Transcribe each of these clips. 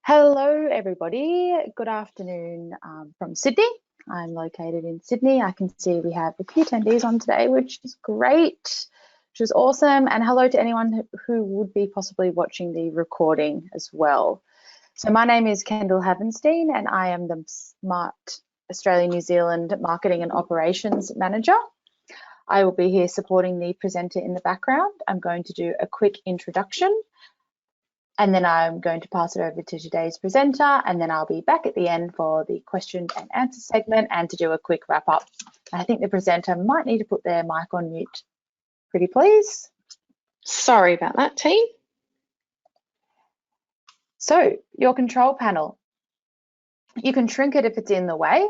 Hello, everybody. Good afternoon from Sydney. I'm located in Sydney. I can see we have a few attendees on today, which is great, which is awesome. And hello to anyone who would be possibly watching the recording as well. So my name is Kendall Havenstein, and I am the Smart Australia New Zealand Marketing and Operations Manager. I will be here supporting the presenter in the background. I'm going to do a quick introduction, and then I'm going to pass it over to today's presenter, and then I'll be back at the end for the question and answer segment and to do a quick wrap up. I think the presenter might need to put their mic on mute. Pretty please. Sorry about that, team. So your control panel, you can shrink it if it's in the way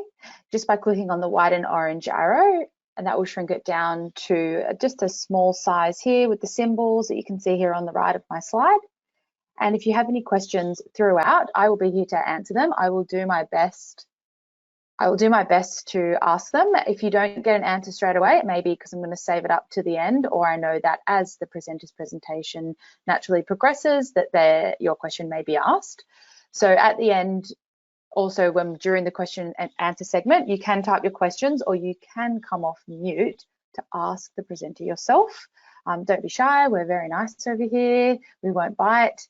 just by clicking on the white and orange arrow, and that will shrink it down to just a small size here with the symbols that you can see here on the right of my slide. And if you have any questions throughout, I will be here to answer them. I will do my best to ask them. If you don't get an answer straight away, it may be because I'm going to save it up to the end, or I know that as the presenter's presentation naturally progresses, that your question may be asked. So at the end, also during the question and answer segment, you can type your questions, or you can come off mute to ask the presenter yourself. Don't be shy, we're very nice over here, we won't bite.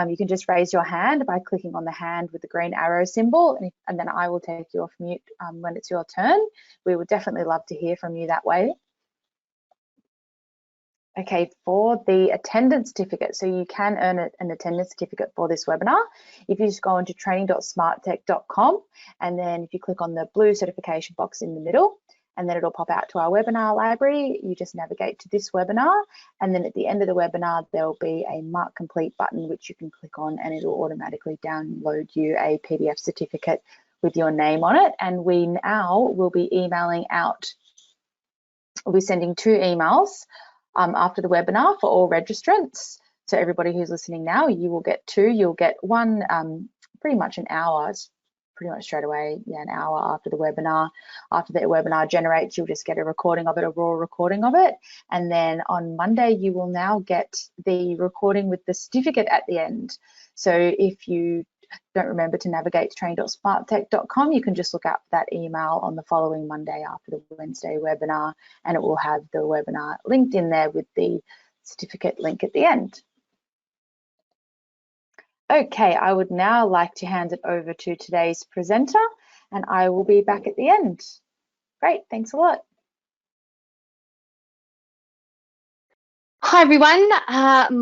You can just raise your hand by clicking on the hand with the green arrow symbol, and then I will take you off mute when it's your turn. We would definitely love to hear from you that way. Okay, for the attendance certificate, so you can earn an attendance certificate for this webinar. If you just go into training.smarttech.com, and then if you click on the blue certification box in the middle, and then it'll pop out to our webinar library. You just navigate to this webinar, and then at the end of the webinar, there'll be a Mark Complete button which you can click on, and it'll automatically download you a PDF certificate with your name on it. And we now will be emailing out, we'll be sending 2 emails after the webinar for all registrants. So everybody who's listening now, you will get 2. You'll get one pretty much an hour, pretty much straight away, an hour after the webinar. After the webinar generates, you'll just get a recording of it, a raw recording of it. And then on Monday, you will now get the recording with the certificate at the end. So if you don't remember to navigate to training.smarttech.com, you can just look out for that email on the following Monday after the Wednesday webinar, and it will have the webinar linked in there with the certificate link at the end. Okay, I would now like to hand it over to today's presenter, and I will be back at the end. Great, thanks a lot. Hi everyone,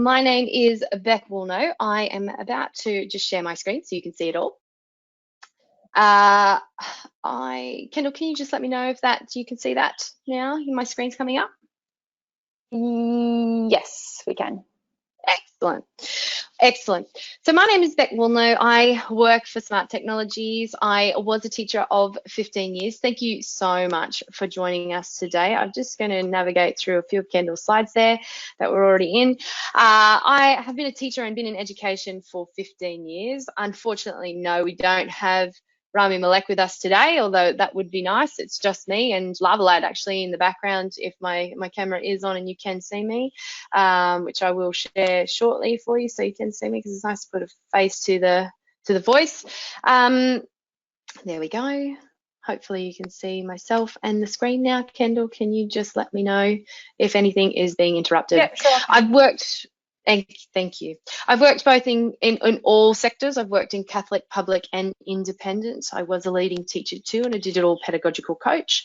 my name is Beck Woolnough. I am about to just share my screen so you can see it all. Kendall, can you just let me know if you can see that now? My screen's coming up? Yes, we can. Excellent. Excellent. So my name is Beck Woolnough. I work for Smart Technologies. I was a teacher of 15 years. Thank you so much for joining us today. I'm just going to navigate through a few of Kendall's slides there that we're already in. I have been a teacher and been in education for 15 years. Unfortunately, no, we don't have Rami Malek with us today, although that would be nice. It's just me and Lavalad actually in the background if my camera is on and you can see me, which I will share shortly for you so you can see me, because it's nice to put a face to the voice. There we go. Hopefully you can see myself and the screen now. Kendall, can you just let me know if anything is being interrupted? Yeah, sure. Thank you. I've worked both in all sectors. I've worked in Catholic, public and independent. I was a leading teacher too and a digital pedagogical coach,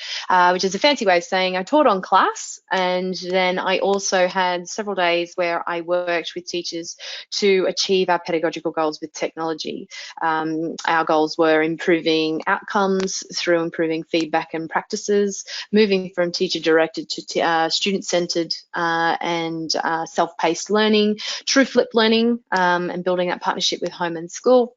which is a fancy way of saying I taught on class. And then I also had several days where I worked with teachers to achieve our pedagogical goals with technology. Our goals were improving outcomes through improving feedback and practices, moving from teacher-directed to student-centered and self-paced learning, true flip learning, and building that partnership with home and school.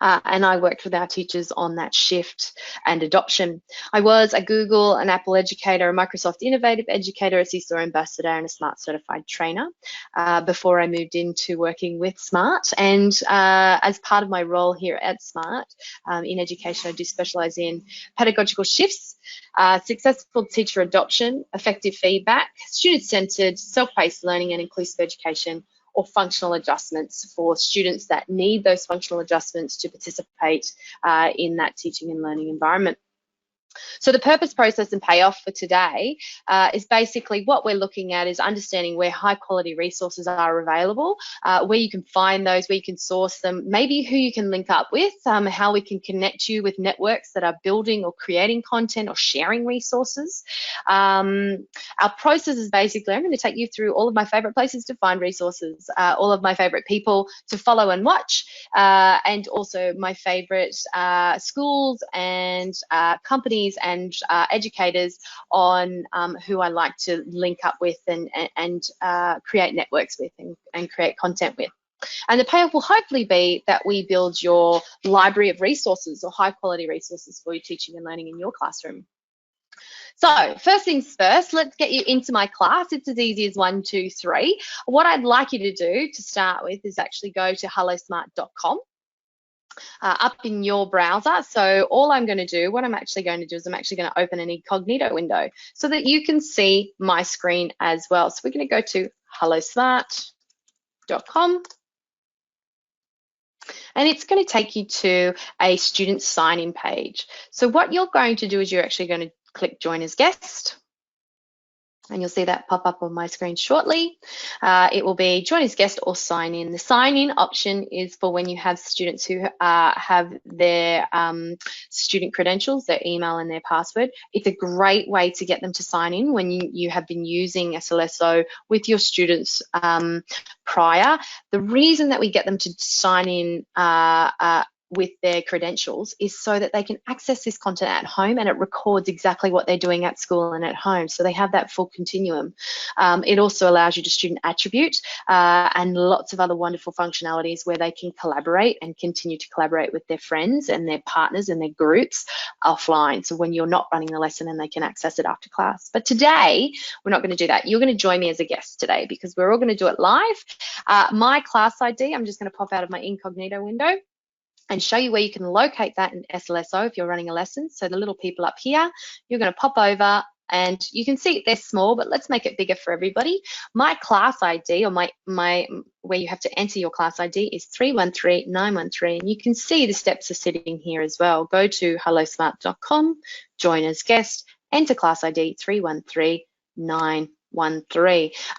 And I worked with our teachers on that shift and adoption. I was a Google, an Apple educator, a Microsoft Innovative Educator, a CISO ambassador, and a Smart certified trainer before I moved into working with Smart. And as part of my role here at Smart in education, I do specialize in pedagogical shifts, successful teacher adoption, effective feedback, student-centered, self-paced learning, and inclusive education, or functional adjustments for students that need those functional adjustments to participate in that teaching and learning environment. So the purpose, process, and payoff for today is basically what we're looking at is understanding where high quality resources are available, where you can find those, where you can source them, maybe who you can link up with, how we can connect you with networks that are building or creating content or sharing resources. Our process is basically, I'm going to take you through all of my favorite places to find resources, all of my favorite people to follow and watch, and also my favorite schools and companies and educators on who I like to link up with and create networks with and create content with. And the payoff will hopefully be that we build your library of resources or high quality resources for your teaching and learning in your classroom. So first things first, let's get you into my class. It's as easy as 1, 2, 3. What I'd like you to do to start with is actually go to hellosmart.com. Up in your browser. So all I'm going to do, what I'm actually going to do is I'm actually going to open an incognito window so that you can see my screen as well. So we're going to go to hellosmart.com. And it's going to take you to a student sign-in page. So what you're going to do is you're actually going to click Join as Guest. And you'll see that pop up on my screen shortly. It will be join as guest or sign in. The sign in option is for when you have students who have their student credentials, their email and their password. It's a great way to get them to sign in when you have been using SLSO with your students prior. The reason that we get them to sign in with their credentials is so that they can access this content at home, and it records exactly what they're doing at school and at home, so they have that full continuum. It also allows you to student attribute and lots of other wonderful functionalities where they can collaborate and continue to collaborate with their friends and their partners and their groups offline, so when you're not running the lesson and they can access it after class. But today we're not going to do that. You're going to join me as a guest today because we're all going to do it live. My class ID, I'm just going to pop out of my incognito window and show you where you can locate that in SLSO if you're running a lesson. So the little people up here, you're going to pop over and you can see they're small, but let's make it bigger for everybody. My class ID, or my where you have to enter your class ID, is 313913, and you can see the steps are sitting here as well. Go to hellosmart.com, join as guest, enter class ID 313913.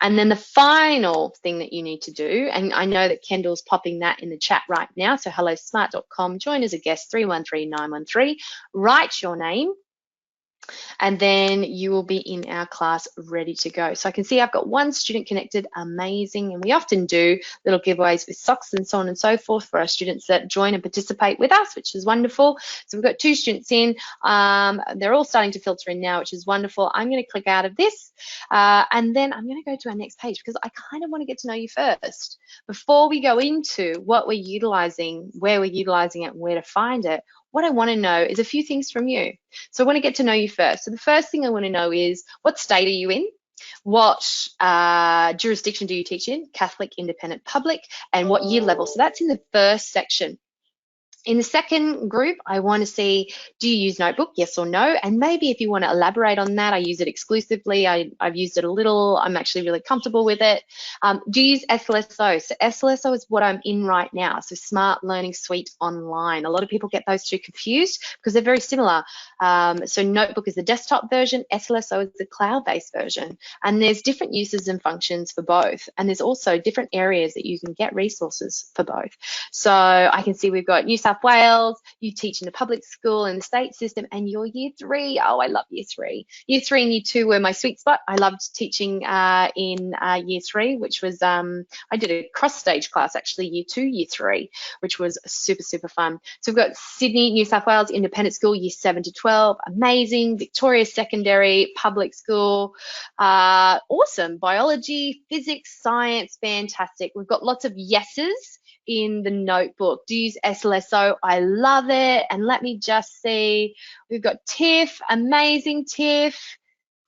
And then the final thing that you need to do, and I know that Kendall's popping that in the chat right now, so hellosmart.com, join as a guest 313913, write your name, and then you will be in our class ready to go. So I can see I've got 1 student connected, amazing. And we often do little giveaways with socks and so on and so forth for our students that join and participate with us, which is wonderful. So we've got 2 students in, they're all starting to filter in now, which is wonderful. I'm going to click out of this and then I'm going to go to our next page because I kind of want to get to know you first. Before we go into what we're utilizing, where we're utilizing it, and where to find it, what I want to know is a few things from you. So I want to get to know you first. So the first thing I want to know is, what state are you in? What jurisdiction do you teach in? Catholic, independent, public, and what year level? So that's in the first section. In the second group, I want to see, do you use Notebook, yes or no? And maybe if you want to elaborate on that, I use it exclusively. I've used it a little. I'm actually really comfortable with it. Do you use SLSO? So SLSO is what I'm in right now. So Smart Learning Suite Online. A lot of people get those two confused because they're very similar. So Notebook is the desktop version. SLSO is the cloud-based version. And there's different uses and functions for both. And there's also different areas that you can get resources for both. So I can see we've got New South Wales, you teach in a public school in the state system, and you're year 3. Oh, I love year 3. Year 3 and year 2 were my sweet spot. I loved teaching in year 3, which was, I did a cross stage class actually, year 2, year 3, which was super, super fun. So we've got Sydney, New South Wales, independent school, year 7 to 12, amazing. Victoria secondary, public school, awesome. Biology, physics, science, fantastic. We've got lots of yeses in the Notebook. Do you use SLSO? I love it. And let me just see, we've got Tiff, amazing Tiff.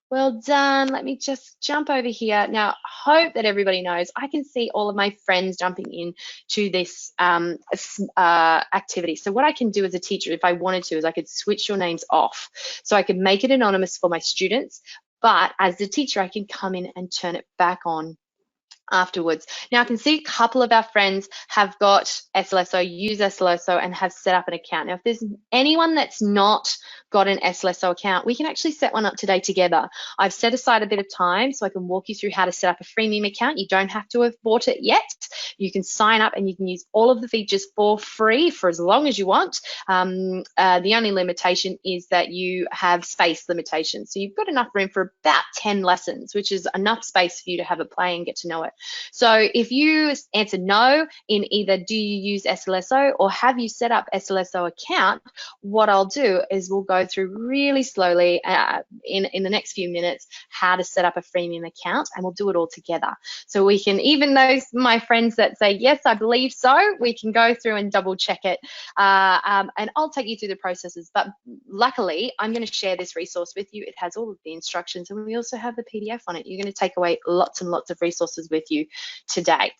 Well done. Let me just jump over here. Now, hope that everybody knows, I can see all of my friends jumping in to this activity. So what I can do as a teacher, if I wanted to, is I could switch your names off. So I could make it anonymous for my students, but as the teacher, I can come in and turn it back on afterwards. Now I can see a couple of our friends have got SLSO, use SLSO, and have set up an account. Now if there's anyone that's not got an SLSO account, we can actually set one up today together. I've set aside a bit of time so I can walk you through how to set up a freemium account. You don't have to have bought it yet. You can sign up and you can use all of the features for free for as long as you want. The only limitation is that you have space limitations. So you've got enough room for about 10 lessons, which is enough space for you to have a play and get to know it. So if you answer no in either do you use SLSO or have you set up SLSO account, what I'll do is we'll go through really slowly in the next few minutes how to set up a freemium account, and we'll do it all together. So we can, even those my friends that say yes I believe so, we can go through and double check it, and I'll take you through the processes. But luckily I'm going to share this resource with you. It has all of the instructions, and we also have the PDF on it. You're going to take away lots and lots of resources with you today.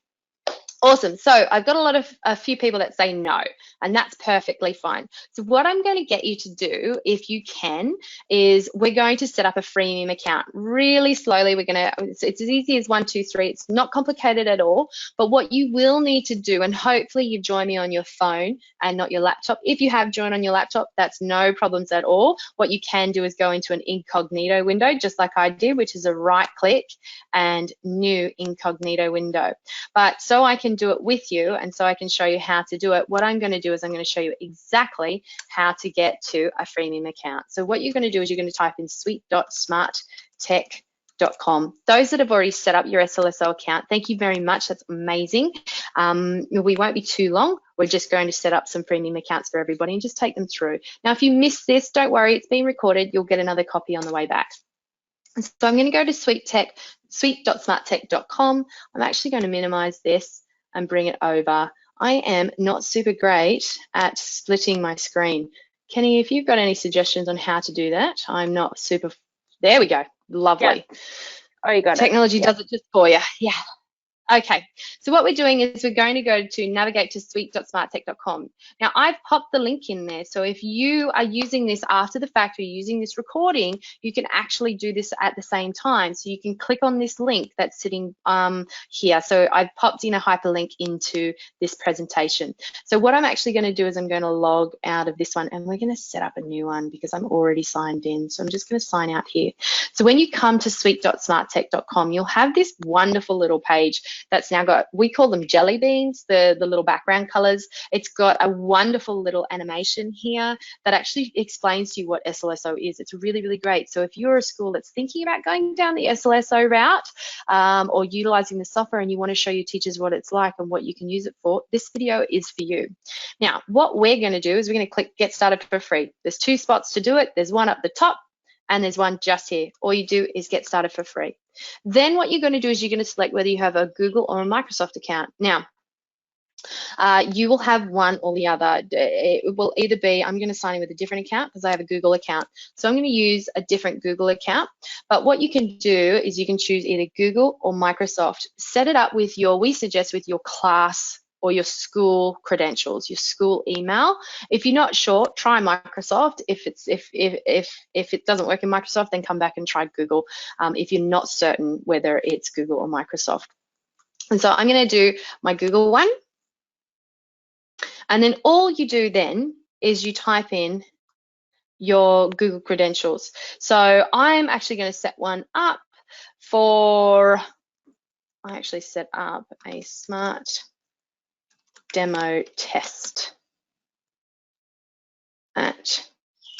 Awesome. So I've got a few people that say no, and that's perfectly fine. So what I'm going to get you to do, if you can, is we're going to set up a freemium account really slowly. It's as easy as 1, 2, 3. It's not complicated at all. But what you will need to do, and hopefully you join me on your phone and not your laptop. If you have joined on your laptop, that's no problems at all. What you can do is go into an incognito window, just like I did, which is a right click and new incognito window. But so I can do it with you, and so I can show you how to do it, what I'm going to do is I'm going to show you exactly how to get to a freemium account. So what you're going to do is you're going to type in suite.smarttech.com. Those that have already set up your SLSO account, thank you very much. That's amazing. We won't be too long. We're just going to set up some freemium accounts for everybody and just take them through. Now, if you missed this, don't worry, it's been recorded. You'll get another copy on the way back. So I'm going to go to suite.smarttech.com. I'm actually going to minimize this and bring it over. I am not super great at splitting my screen. Kenny, if you've got any suggestions on how to do that, I'm not super. There we go. Lovely. Yeah. Oh, you got it. Technology does it just for you. Yeah. Okay, so what we're doing is we're going to go to navigate to suite.smarttech.com. Now, I've popped the link in there, so if you are using this after the fact or you're using this recording, you can actually do this at the same time. So you can click on this link that's sitting here. So I've popped in a hyperlink into this presentation. So what I'm actually going to do is I'm going to log out of this one, and we're going to set up a new one because I'm already signed in. So I'm just going to sign out here. So when you come to suite.smarttech.com, you'll have this wonderful little page that's now got, we call them jelly beans, the little background colors. It's got a wonderful little animation here that actually explains to you what SLSO is. It's really, really great. So if you're a school that's thinking about going down the SLSO route or utilizing the software and you want to show your teachers what it's like and what you can use it for, this video is for you. Now, what we're going to do is we're going to click Get Started for free. There's 2 spots to do it. There's one up the top and there's one just here. All you do is get started for free. Then what you're going to do is you're going to select whether you have a Google or a Microsoft account. Now, you will have one or the other. It will either be, I'm going to sign in with a different account because I have a Google account. So I'm going to use a different Google account. But what you can do is you can choose either Google or Microsoft. Set it up with your, we suggest with your class or your school credentials, your school email. If you're not sure, try Microsoft. If it doesn't work in Microsoft, then come back and try Google. If you're not certain whether it's Google or Microsoft. And so I'm going to do my Google one. And then all you do then is you type in your Google credentials. So I'm actually going to set one up for, I actually set up a smart demo test at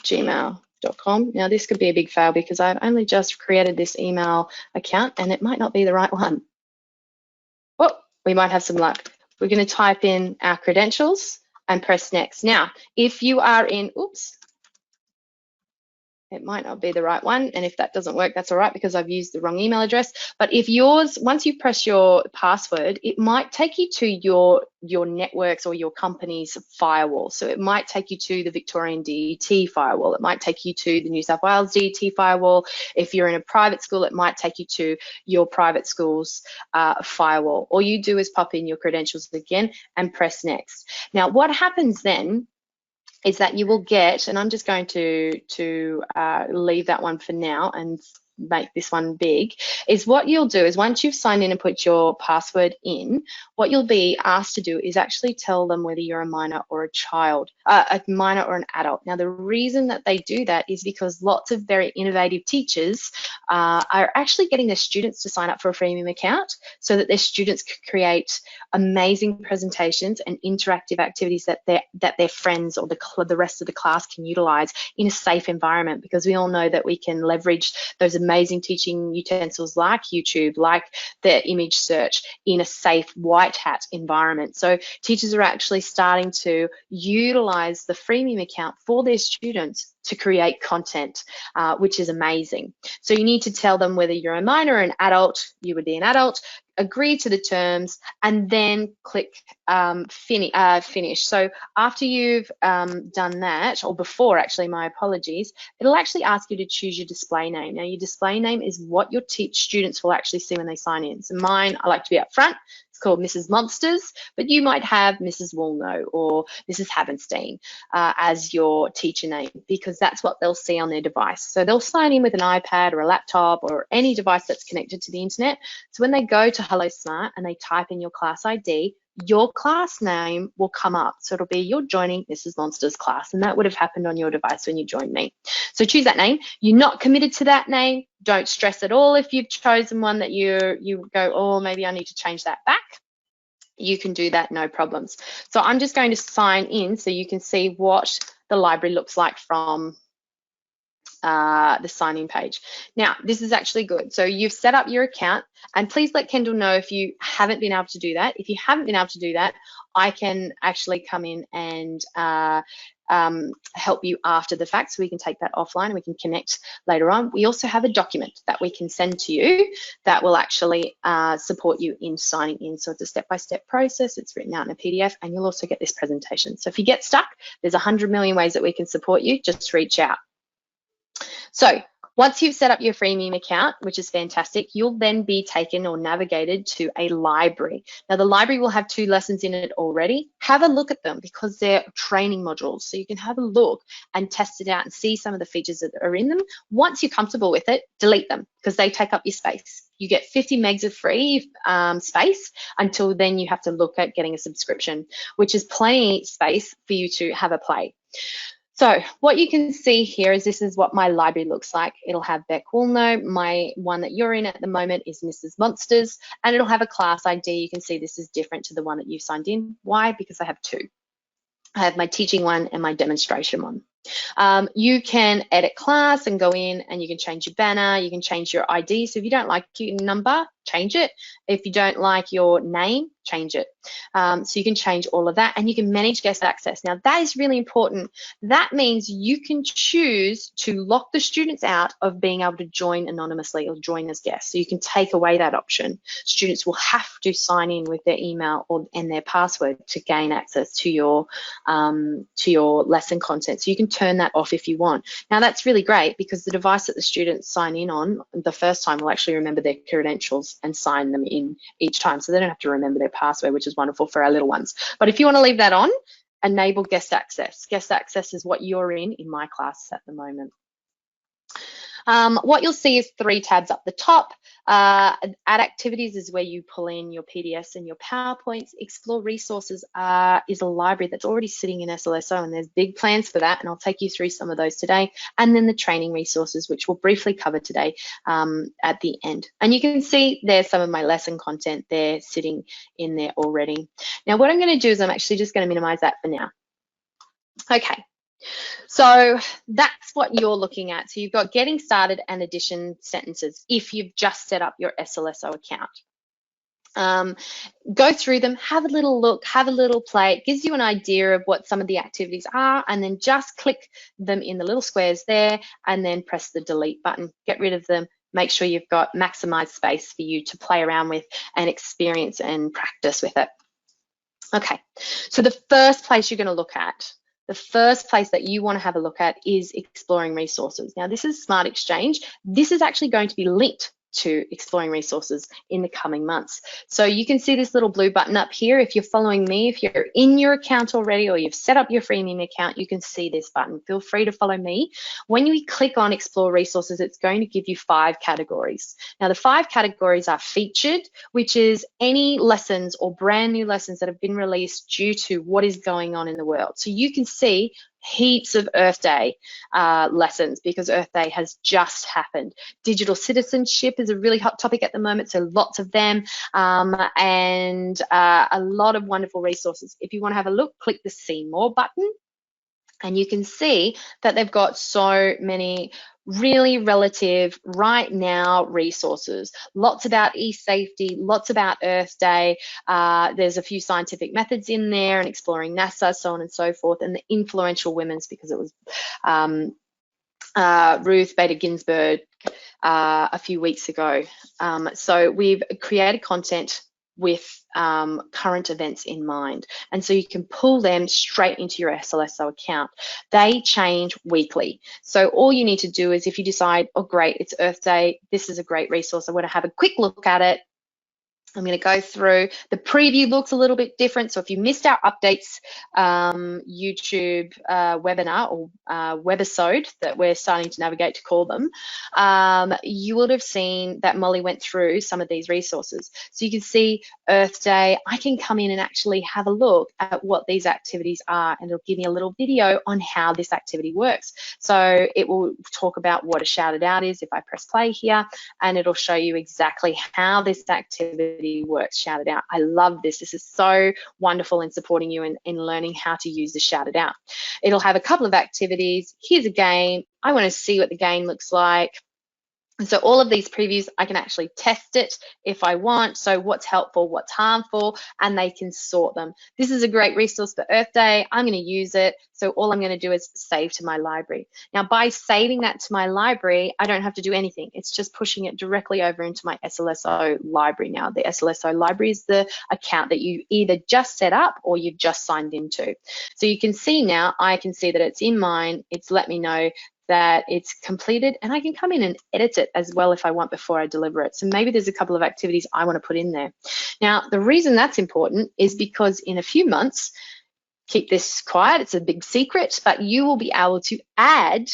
gmail.com. Now this could be a big fail because I've only just created this email account and it might not be the right one. Oh, we might have some luck. We're going to type in our credentials and press next. Now, if you are in, oops, it might not be the right one, and if that doesn't work, that's all right because I've used the wrong email address. But if yours, once you press your password, it might take you to your networks or your company's firewall. So it might take you to the Victorian DET firewall. It might take you to the New South Wales DET firewall. If you're in a private school, it might take you to your private school's firewall. All you do is pop in your credentials again and press next. Now, what happens then is that you will get, and I'm just going to leave that one for now and make this one big, is what you'll do is once you've signed in and put your password in, what you'll be asked to do is actually tell them whether you're a minor or a child, a minor or an adult. Now, the reason that they do that is because lots of very innovative teachers are actually getting their students to sign up for a freemium account so that their students can create amazing presentations and interactive activities that their friends or the rest of the class can utilize in a safe environment, because we all know that we can leverage those amazing teaching utensils like YouTube, like the image search, in a safe white hat environment. So teachers are actually starting to utilize the freemium account for their students to create content, which is amazing. So you need to tell them whether you're a minor or an adult. You would be an adult, agree to the terms, and then click finish. So after you've done that, or before actually, my apologies, it'll actually ask you to choose your display name. Now, your display name is what your students will actually see when they sign in. So mine, I like to be up front. It's called Mrs. Monsters, but you might have Mrs. Woolno or Mrs. Havenstein as your teacher name, because that's what they'll see on their device. So they'll sign in with an iPad or a laptop or any device that's connected to the internet. So when they go to Hello Smart and they type in your class ID, your class name will come up. So it'll be, you're joining Mrs. Monster's class, and that would have happened on your device when you joined me. So choose that name. You're not committed to that name. Don't stress at all if you've chosen one that you go, oh, maybe I need to change that back. You can do that, no problems. So I'm just going to sign in so you can see what the library looks like from the sign-in page. Now, this is actually good. So you've set up your account, and please let Kendall know if you haven't been able to do that. If you haven't been able to do that, I can actually come in and help you after the fact, so we can take that offline and we can connect later on. We also have a document that we can send to you that will actually support you in signing in. So it's a step-by-step process. It's written out in a PDF, and you'll also get this presentation. So if you get stuck, there's 100 million ways that we can support you. Just reach out. So once you've set up your freemium account, which is fantastic, you'll then be taken or navigated to a library. Now, the library will have 2 lessons in it already. Have a look at them because they're training modules. So you can have a look and test it out and see some of the features that are in them. Once you're comfortable with it, delete them because they take up your space. You get 50 megs of free space. Until then, you have to look at getting a subscription, which is plenty space for you to have a play. So what you can see here is this is what my library looks like. It'll have Beck Woolno. My one that you're in at the moment is Mrs. Monsters, and it'll have a class ID. You can see this is different to the one that you signed in. Why? Because I have 2. I have my teaching one and my demonstration one. You can edit class and go in and you can change your banner, you can change your ID. So if you don't like your number, change it. If you don't like your name, change it. So you can change all of that, and you can manage guest access. Now that is really important. That means you can choose to lock the students out of being able to join anonymously or join as guests. So you can take away that option. Students will have to sign in with their email and their password to gain access to your lesson content. So you can turn that off if you want. Now that's really great because the device that the students sign in on the first time will actually remember their credentials and sign them in each time, so they don't have to remember their password, which is wonderful for our little ones. But if you want to leave that on, enable guest access. Guest access is what you're in my class at the moment. What you'll see is 3 tabs up the top. Add activities is where you pull in your PDFs and your PowerPoints. Explore resources is a library that's already sitting in SLSO, and there's big plans for that, and I'll take you through some of those today. And then the training resources, which we'll briefly cover today at the end. And you can see there's some of my lesson content there sitting in there already. Now what I'm going to do is I'm actually just going to minimize that for now. Okay. So that's what you're looking at. So you've got getting started and addition sentences if you've just set up your SLSO account. Go through them, have a little look, have a little play. It gives you an idea of what some of the activities are, and then just click them in the little squares there and then press the delete button. Get rid of them. Make sure you've got maximized space for you to play around with and experience and practice with it. Okay, so the first place you're going to look at, the first place that you want to have a look at is exploring resources. Now, this is Smart Exchange. This is actually going to be linked to exploring resources in the coming months. So you can see this little blue button up here. If you're following me, if you're in your account already or you've set up your freemium account, you can see this button. Feel free to follow me. When you click on explore resources, it's going to give you 5 categories. Now the 5 categories are featured, which is any lessons or brand new lessons that have been released due to what is going on in the world. So you can see heaps of Earth Day lessons because Earth Day has just happened. Digital citizenship is a really hot topic at the moment, so lots of them, and a lot of wonderful resources. If you want to have a look, click the See More button, and you can see that they've got so many really relative right now resources. Lots about e-safety, lots about Earth Day. There's a few scientific methods in there and exploring NASA, so on and so forth, and the influential women's, because it was Ruth Bader Ginsburg a few weeks ago. So we've created content with current events in mind. And so you can pull them straight into your SLSO account. They change weekly. So all you need to do is, if you decide, oh great, it's Earth Day, this is a great resource, I want to have a quick look at it, I'm going to go through. The preview looks a little bit different. So if you missed our updates YouTube webinar or webisode that we're starting to navigate to call them, you would have seen that Molly went through some of these resources. So you can see Earth Day. I can come in and actually have a look at what these activities are, and it'll give me a little video on how this activity works. So it will talk about what a shouted out is if I press play here, and it'll show you exactly how this activity works. Shouted out. I love this. This is so wonderful in supporting you in learning how to use the shouted out. It'll have a couple of activities. Here's a game. I want to see what the game looks like. And so all of these previews, I can actually test it if I want. So what's helpful, what's harmful, and they can sort them. This is a great resource for Earth Day. I'm going to use it. So all I'm going to do is save to my library. Now, by saving that to my library, I don't have to do anything. It's just pushing it directly over into my SLSO library. Now, the SLSO library is the account that you either just set up or you've just signed into. So you can see now, I can see that it's in mine. It's let me know that it's completed, and I can come in and edit it as well if I want before I deliver it. So maybe there's a couple of activities I want to put in there. Now, the reason that's important is because in a few months, keep this quiet, it's a big secret, but you will be able to add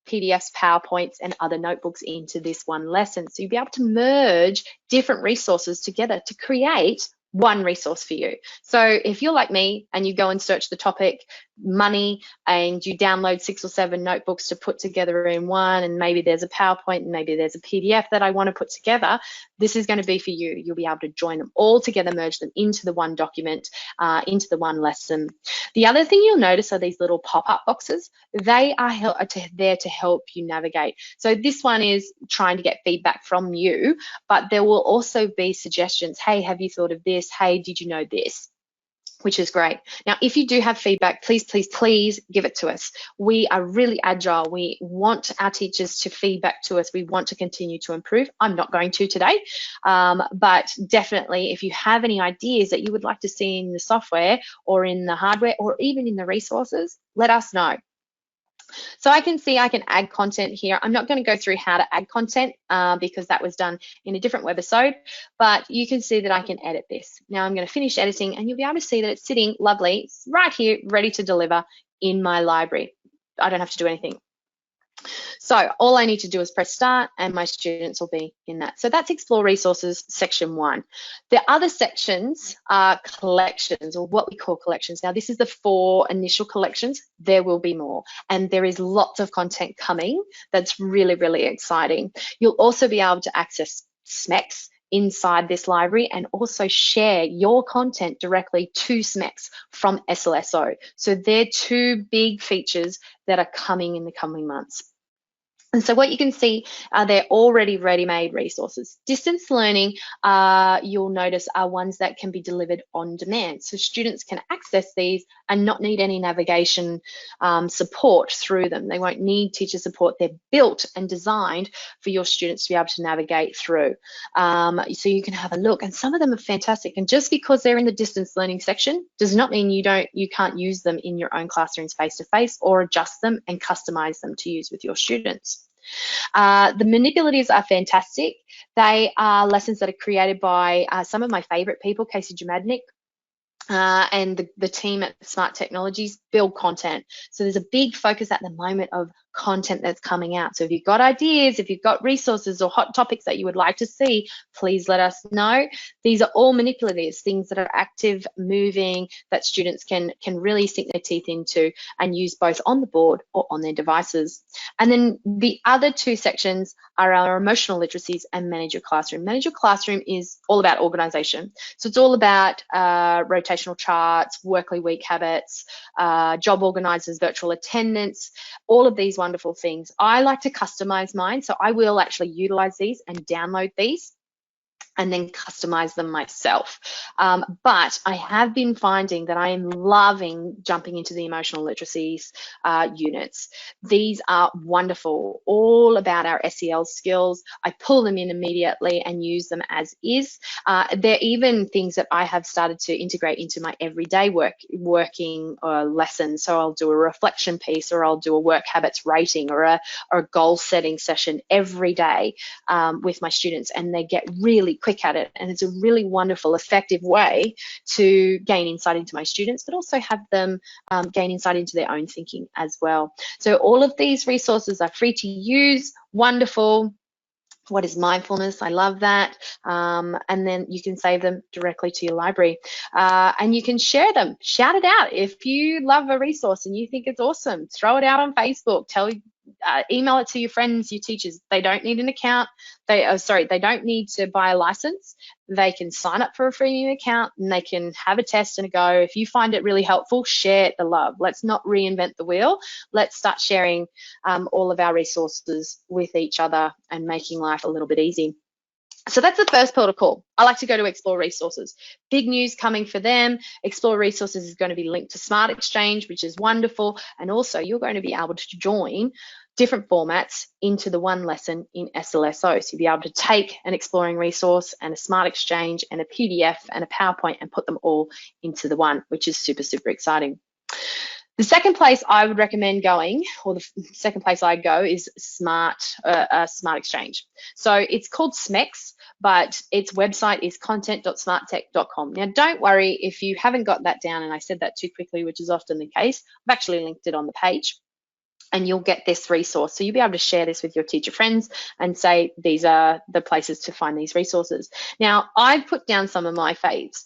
PDFs, PowerPoints, and other notebooks into this one lesson. So you'll be able to merge different resources together to create one resource for you. So if you're like me and you go and search the topic money and you download 6 or 7 notebooks to put together in one, and maybe there's a PowerPoint and maybe there's a PDF that I want to put together, this is going to be for you. You'll be able to join them all together, merge them into the one document, into the one lesson. The other thing you'll notice are these little pop-up boxes. They are there to help you navigate. So this one is trying to get feedback from you, but there will also be suggestions. Hey, have you thought of this? Hey, did you know this? Which is great. Now, if you do have feedback, please, please, please give it to us. We are really agile. We want our teachers to feedback to us. We want to continue to improve. I'm not going to today, but definitely if you have any ideas that you would like to see in the software or in the hardware or even in the resources, let us know. So I can see I can add content here. I'm not going to go through how to add content because that was done in a different webisode, but you can see that I can edit this. Now I'm going to finish editing and you'll be able to see that it's sitting lovely right here, ready to deliver in my library. I don't have to do anything. So all I need to do is press start and my students will be in that. So that's Explore Resources section 1. The other sections are collections, or what we call collections. Now this is the 4 initial collections. There will be more, and there is lots of content coming that's really, really exciting. You'll also be able to access SMECs inside this library and also share your content directly to SMECs from SLSO. So they're 2 big features that are coming in the coming months. And so what you can see are they're already ready-made resources. Distance learning, you'll notice, are ones that can be delivered on demand. So students can access these and not need any navigation support through them. They won't need teacher support. They're built and designed for your students to be able to navigate through. So you can have a look, and some of them are fantastic. And just because they're in the distance learning section does not mean you can't use them in your own classrooms face-to-face or adjust them and customize them to use with your students. The manipulatives are fantastic. They are lessons that are created by some of my favorite people, Casey Jamadnik, and the team at Smart Technologies build content. So there's a big focus at the moment of content that's coming out. So if you've got ideas, if you've got resources or hot topics that you would like to see, please let us know. These are all manipulatives, things that are active, moving, that students can really sink their teeth into and use both on the board or on their devices. And then the other two sections are our emotional literacies and Manage Your Classroom. Manage Your Classroom is all about organization. So it's all about rotational charts, workly week habits, job organizers, virtual attendance, all of these wonderful things. I like to customize mine, so I will actually utilize these and download these and then customize them myself. But I have been finding that I am loving jumping into the emotional literacies units. These are wonderful, all about our SEL skills. I pull them in immediately and use them as is. They're even things that I have started to integrate into my everyday working lessons. So I'll do a reflection piece, or I'll do a work habits rating, or a goal setting session every day with my students, and they get really quick at it, and it's a really wonderful, effective way to gain insight into my students, but also have them gain insight into their own thinking as well. So all of these resources are free to use. Wonderful. What is mindfulness? I love that. And then you can save them directly to your library, and you can share them. Shout it out. If you love a resource and you think it's awesome, throw it out on Facebook. Email it to your friends, your teachers. They don't need an account. They don't need to buy a license. They can sign up for a freemium account and they can have a test and a go. If you find it really helpful, share the love. Let's not reinvent the wheel. Let's start sharing all of our resources with each other and making life a little bit easy. So that's the first protocol. I like to go to Explore Resources. Big news coming for them. Explore Resources is going to be linked to Smart Exchange, which is wonderful. And also you're going to be able to join different formats into the one lesson in SLSO. So you'll be able to take an exploring resource and a Smart Exchange and a PDF and a PowerPoint and put them all into the one, which is super, super exciting. The second place I would recommend going, or the second place I go, is Smart Exchange. So it's called SMEX, but its website is content.smarttech.com. Now, don't worry if you haven't got that down and I said that too quickly, which is often the case. I've actually linked it on the page, and you'll get this resource. So you'll be able to share this with your teacher friends and say, these are the places to find these resources. Now, I've put down some of my faves.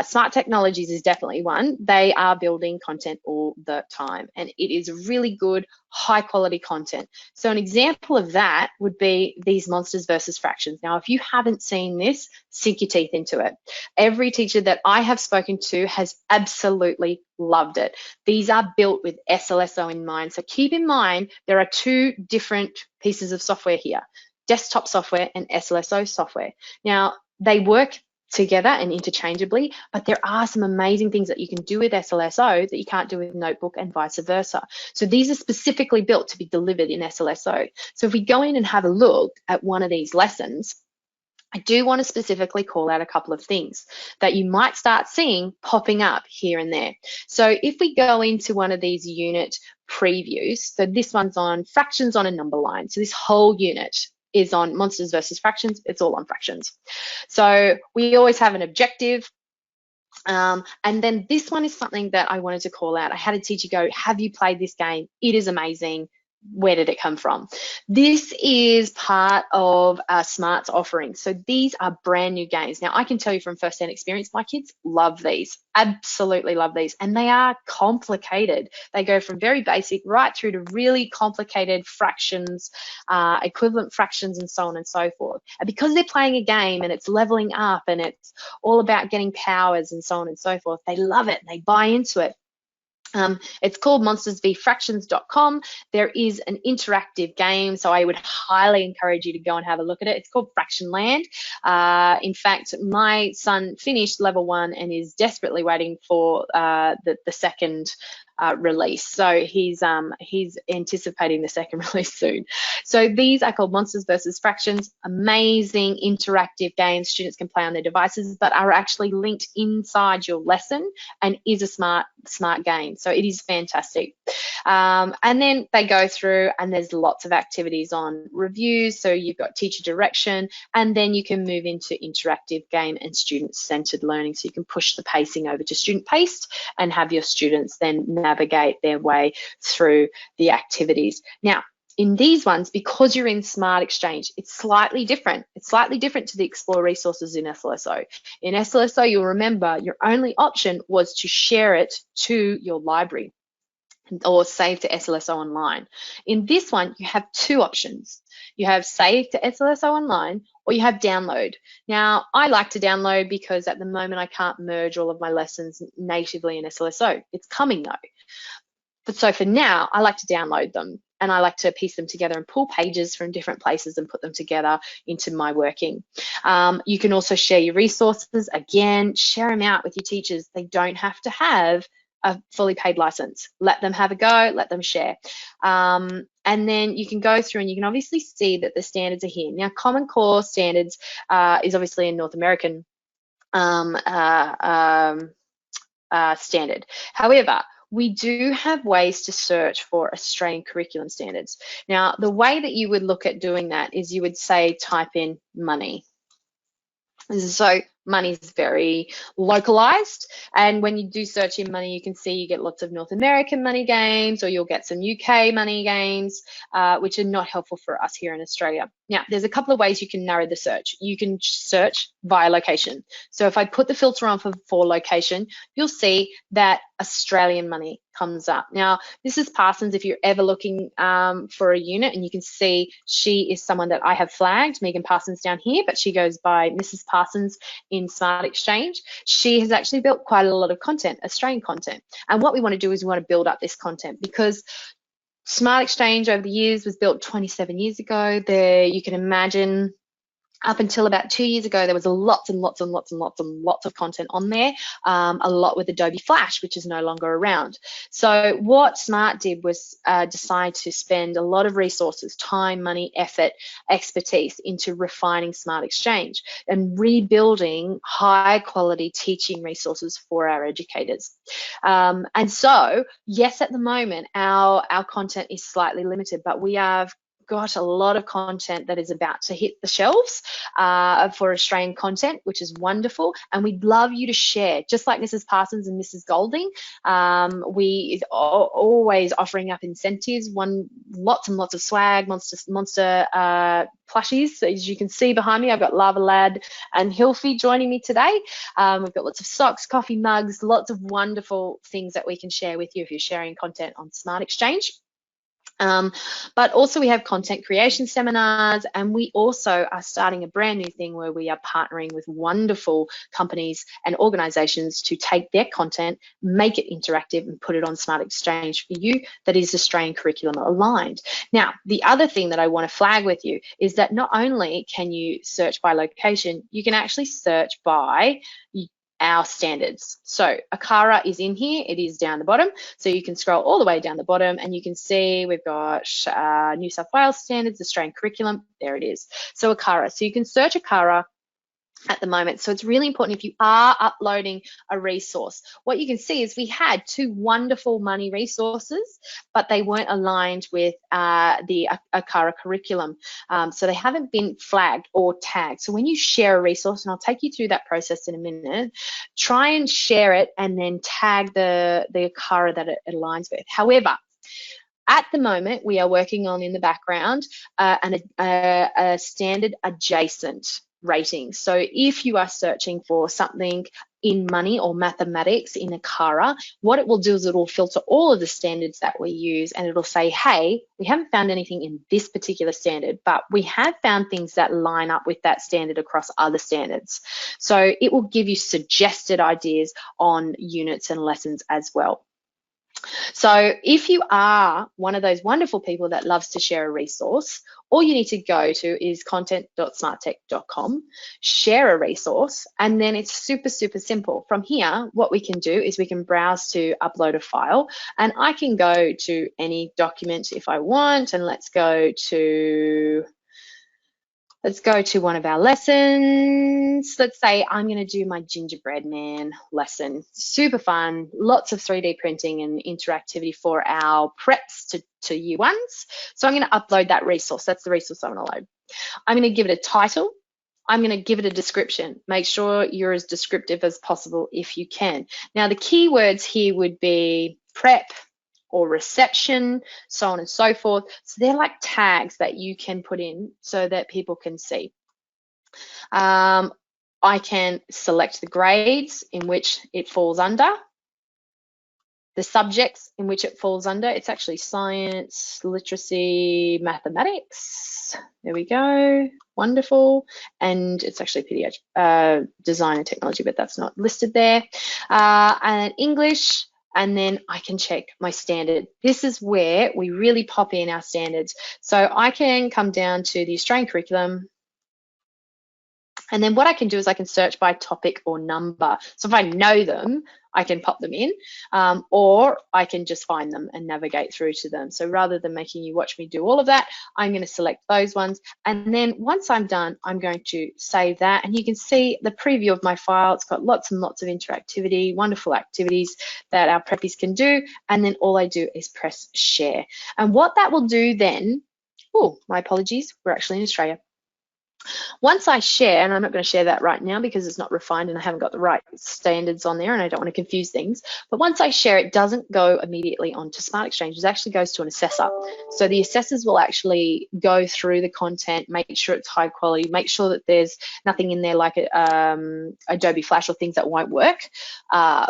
Smart Technologies is definitely one. They are building content all the time, and it is really good, high quality content. So an example of that would be these monsters versus fractions. Now, if you haven't seen this, sink your teeth into it. Every teacher that I have spoken to has absolutely loved it. These are built with SLSO in mind. So keep in mind, there are two different pieces of software here, desktop software and SLSO software. Now, they work together and interchangeably, but there are some amazing things that you can do with SLSO that you can't do with Notebook and vice versa. So these are specifically built to be delivered in SLSO. So if we go in and have a look at one of these lessons, I do want to specifically call out a couple of things that you might start seeing popping up here and there. So if we go into one of these unit previews, so this one's on fractions on a number line. So this whole unit is on monsters versus fractions. It's all on fractions. So we always have an objective. And then this one is something that I wanted to call out. I had a teacher go, have you played this game? It is amazing. Where did it come from? This is part of Smart's offering. So these are brand new games. Now, I can tell you from first-hand experience, my kids love these, absolutely love these, and they are complicated. They go from very basic right through to really complicated fractions, equivalent fractions, and so on and so forth. And because they're playing a game and it's leveling up and it's all about getting powers and so on and so forth, they love it and they buy into it. It's called monstersvfractions.com. There is an interactive game, so I would highly encourage you to go and have a look at it. It's called Fraction Land. In fact, my son finished level 1 and is desperately waiting for the second release. So he's anticipating the second release soon. So these are called Monsters versus Fractions. Amazing interactive games students can play on their devices, but are actually linked inside your lesson and is a smart game. So it is fantastic. And then they go through and there's lots of activities on reviews. So you've got teacher direction, and then you can move into interactive game and student-centered learning. So you can push the pacing over to student-paced and have your students then navigate their way through the activities. Now, in these ones, because you're in Smart Exchange, it's slightly different. It's slightly different to the Explore resources in SLSO. In SLSO, you'll remember your only option was to share it to your library or save to SLSO online. In this one, you have two options. You have save to SLSO online, or you have download. Now, I like to download because at the moment I can't merge all of my lessons natively in SLSO. It's coming though. But so for now, I like to download them, and I like to piece them together and pull pages from different places and put them together into my working. You can also share your resources. Again, share them out with your teachers. They don't have to have a fully paid license. Let them have a go, let them share. And then you can go through and you can obviously see that the standards are here. Now, Common Core Standards is obviously a North American standard. However, we do have ways to search for Australian curriculum standards. Now, the way that you would look at doing that is you would say type in money. So money is very localized, and when you do search in money, you can see you get lots of North American money games, or you'll get some UK money games, which are not helpful for us here in Australia. Now, there's a couple of ways you can narrow the search. You can search via location. So if I put the filter on for location, you'll see that Australian money comes up. Now, Mrs. Parsons, if you're ever looking for a unit, and you can see she is someone that I have flagged, Megan Parsons down here, but she goes by Mrs. Parsons in Smart Exchange. She has actually built quite a lot of content, Australian content. And what we want to do is we want to build up this content, because Smart Exchange over the years was built 27 years ago. There, you can imagine, up until about 2 years ago, there was lots and lots and lots and lots and lots of content on there, a lot with Adobe Flash, which is no longer around. So what Smart did was decide to spend a lot of resources, time, money, effort, expertise into refining Smart Exchange and rebuilding high quality teaching resources for our educators. And so, yes, at the moment, our content is slightly limited, but we have got a lot of content that is about to hit the shelves for Australian content, which is wonderful, and we'd love you to share. Just like Mrs. Parsons and Mrs. Golding, we are always offering up incentives, lots and lots of swag, monster plushies. So as you can see behind me, I've got Lava Lad and Hilfy joining me today. We've got lots of socks, coffee mugs, lots of wonderful things that we can share with you if you're sharing content on Smart Exchange. But also we have content creation seminars, and we also are starting a brand new thing where we are partnering with wonderful companies and organizations to take their content, make it interactive, and put it on Smart Exchange for you that is Australian curriculum aligned. Now, the other thing that I want to flag with you is that not only can you search by location, you can actually search by our standards. So ACARA is in here, it is down the bottom. So you can scroll all the way down the bottom and you can see we've got New South Wales standards, Australian curriculum, there it is. So ACARA, so you can search ACARA at the moment. So it's really important if you are uploading a resource. What you can see is we had two wonderful money resources, but they weren't aligned with the ACARA curriculum. So they haven't been flagged or tagged. So when you share a resource, and I'll take you through that process in a minute, try and share it and then tag the ACARA that it aligns with. However, at the moment, we are working on in the background a standard adjacent rating. So if you are searching for something in money or mathematics in ACARA, what it will do is it will filter all of the standards that we use, and it'll say, hey, we haven't found anything in this particular standard, but we have found things that line up with that standard across other standards. So it will give you suggested ideas on units and lessons as well. So if you are one of those wonderful people that loves to share a resource, all you need to go to is content.smarttech.com, share a resource, and then it's super, super simple. From here, what we can do is we can browse to upload a file, and I can go to any document if I want, and let's go to Let's go to one of our lessons. Let's say I'm going to do my gingerbread man lesson. Super fun, lots of 3D printing and interactivity for our preps to year ones. So I'm going to upload that resource. That's the resource I want to load. I'm going to give it a title. I'm going to give it a description. Make sure you're as descriptive as possible if you can. Now, the keywords here would be prep, or reception, so on and so forth. So they're like tags that you can put in so that people can see. I can select the grades in which it falls under, the subjects in which it falls under. It's actually science, literacy, mathematics. There we go. Wonderful. And it's actually pediatric, design and technology, but that's not listed there. And English. And then I can check my standard. This is where we really pop in our standards. So I can come down to the Australian curriculum. And then what I can do is I can search by topic or number. So if I know them, I can pop them in, or I can just find them and navigate through to them. So rather than making you watch me do all of that, I'm going to select those ones. And then once I'm done, I'm going to save that. And you can see the preview of my file. It's got lots and lots of interactivity, wonderful activities that our preppies can do. And then all I do is press share. And what that will do then, oh, my apologies, we're actually in Australia. Once I share, and I'm not going to share that right now because it's not refined and I haven't got the right standards on there and I don't want to confuse things, but once I share, it doesn't go immediately onto Smart Exchange. It actually goes to an assessor. So the assessors will actually go through the content, make sure it's high quality, make sure that there's nothing in there like Adobe Flash or things that won't work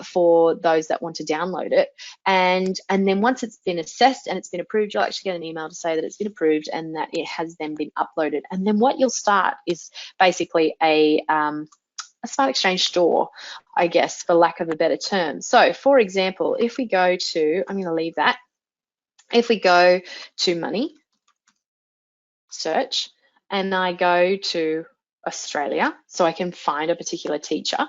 for those that want to download it. And then once it's been assessed and it's been approved, you'll actually get an email to say that it's been approved and that it has then been uploaded. And then what you'll start is basically a Smart Exchange store, I guess, for lack of a better term. So for example, if we go to, I'm going to leave that. If we go to money, search, and I go to Australia, so I can find a particular teacher,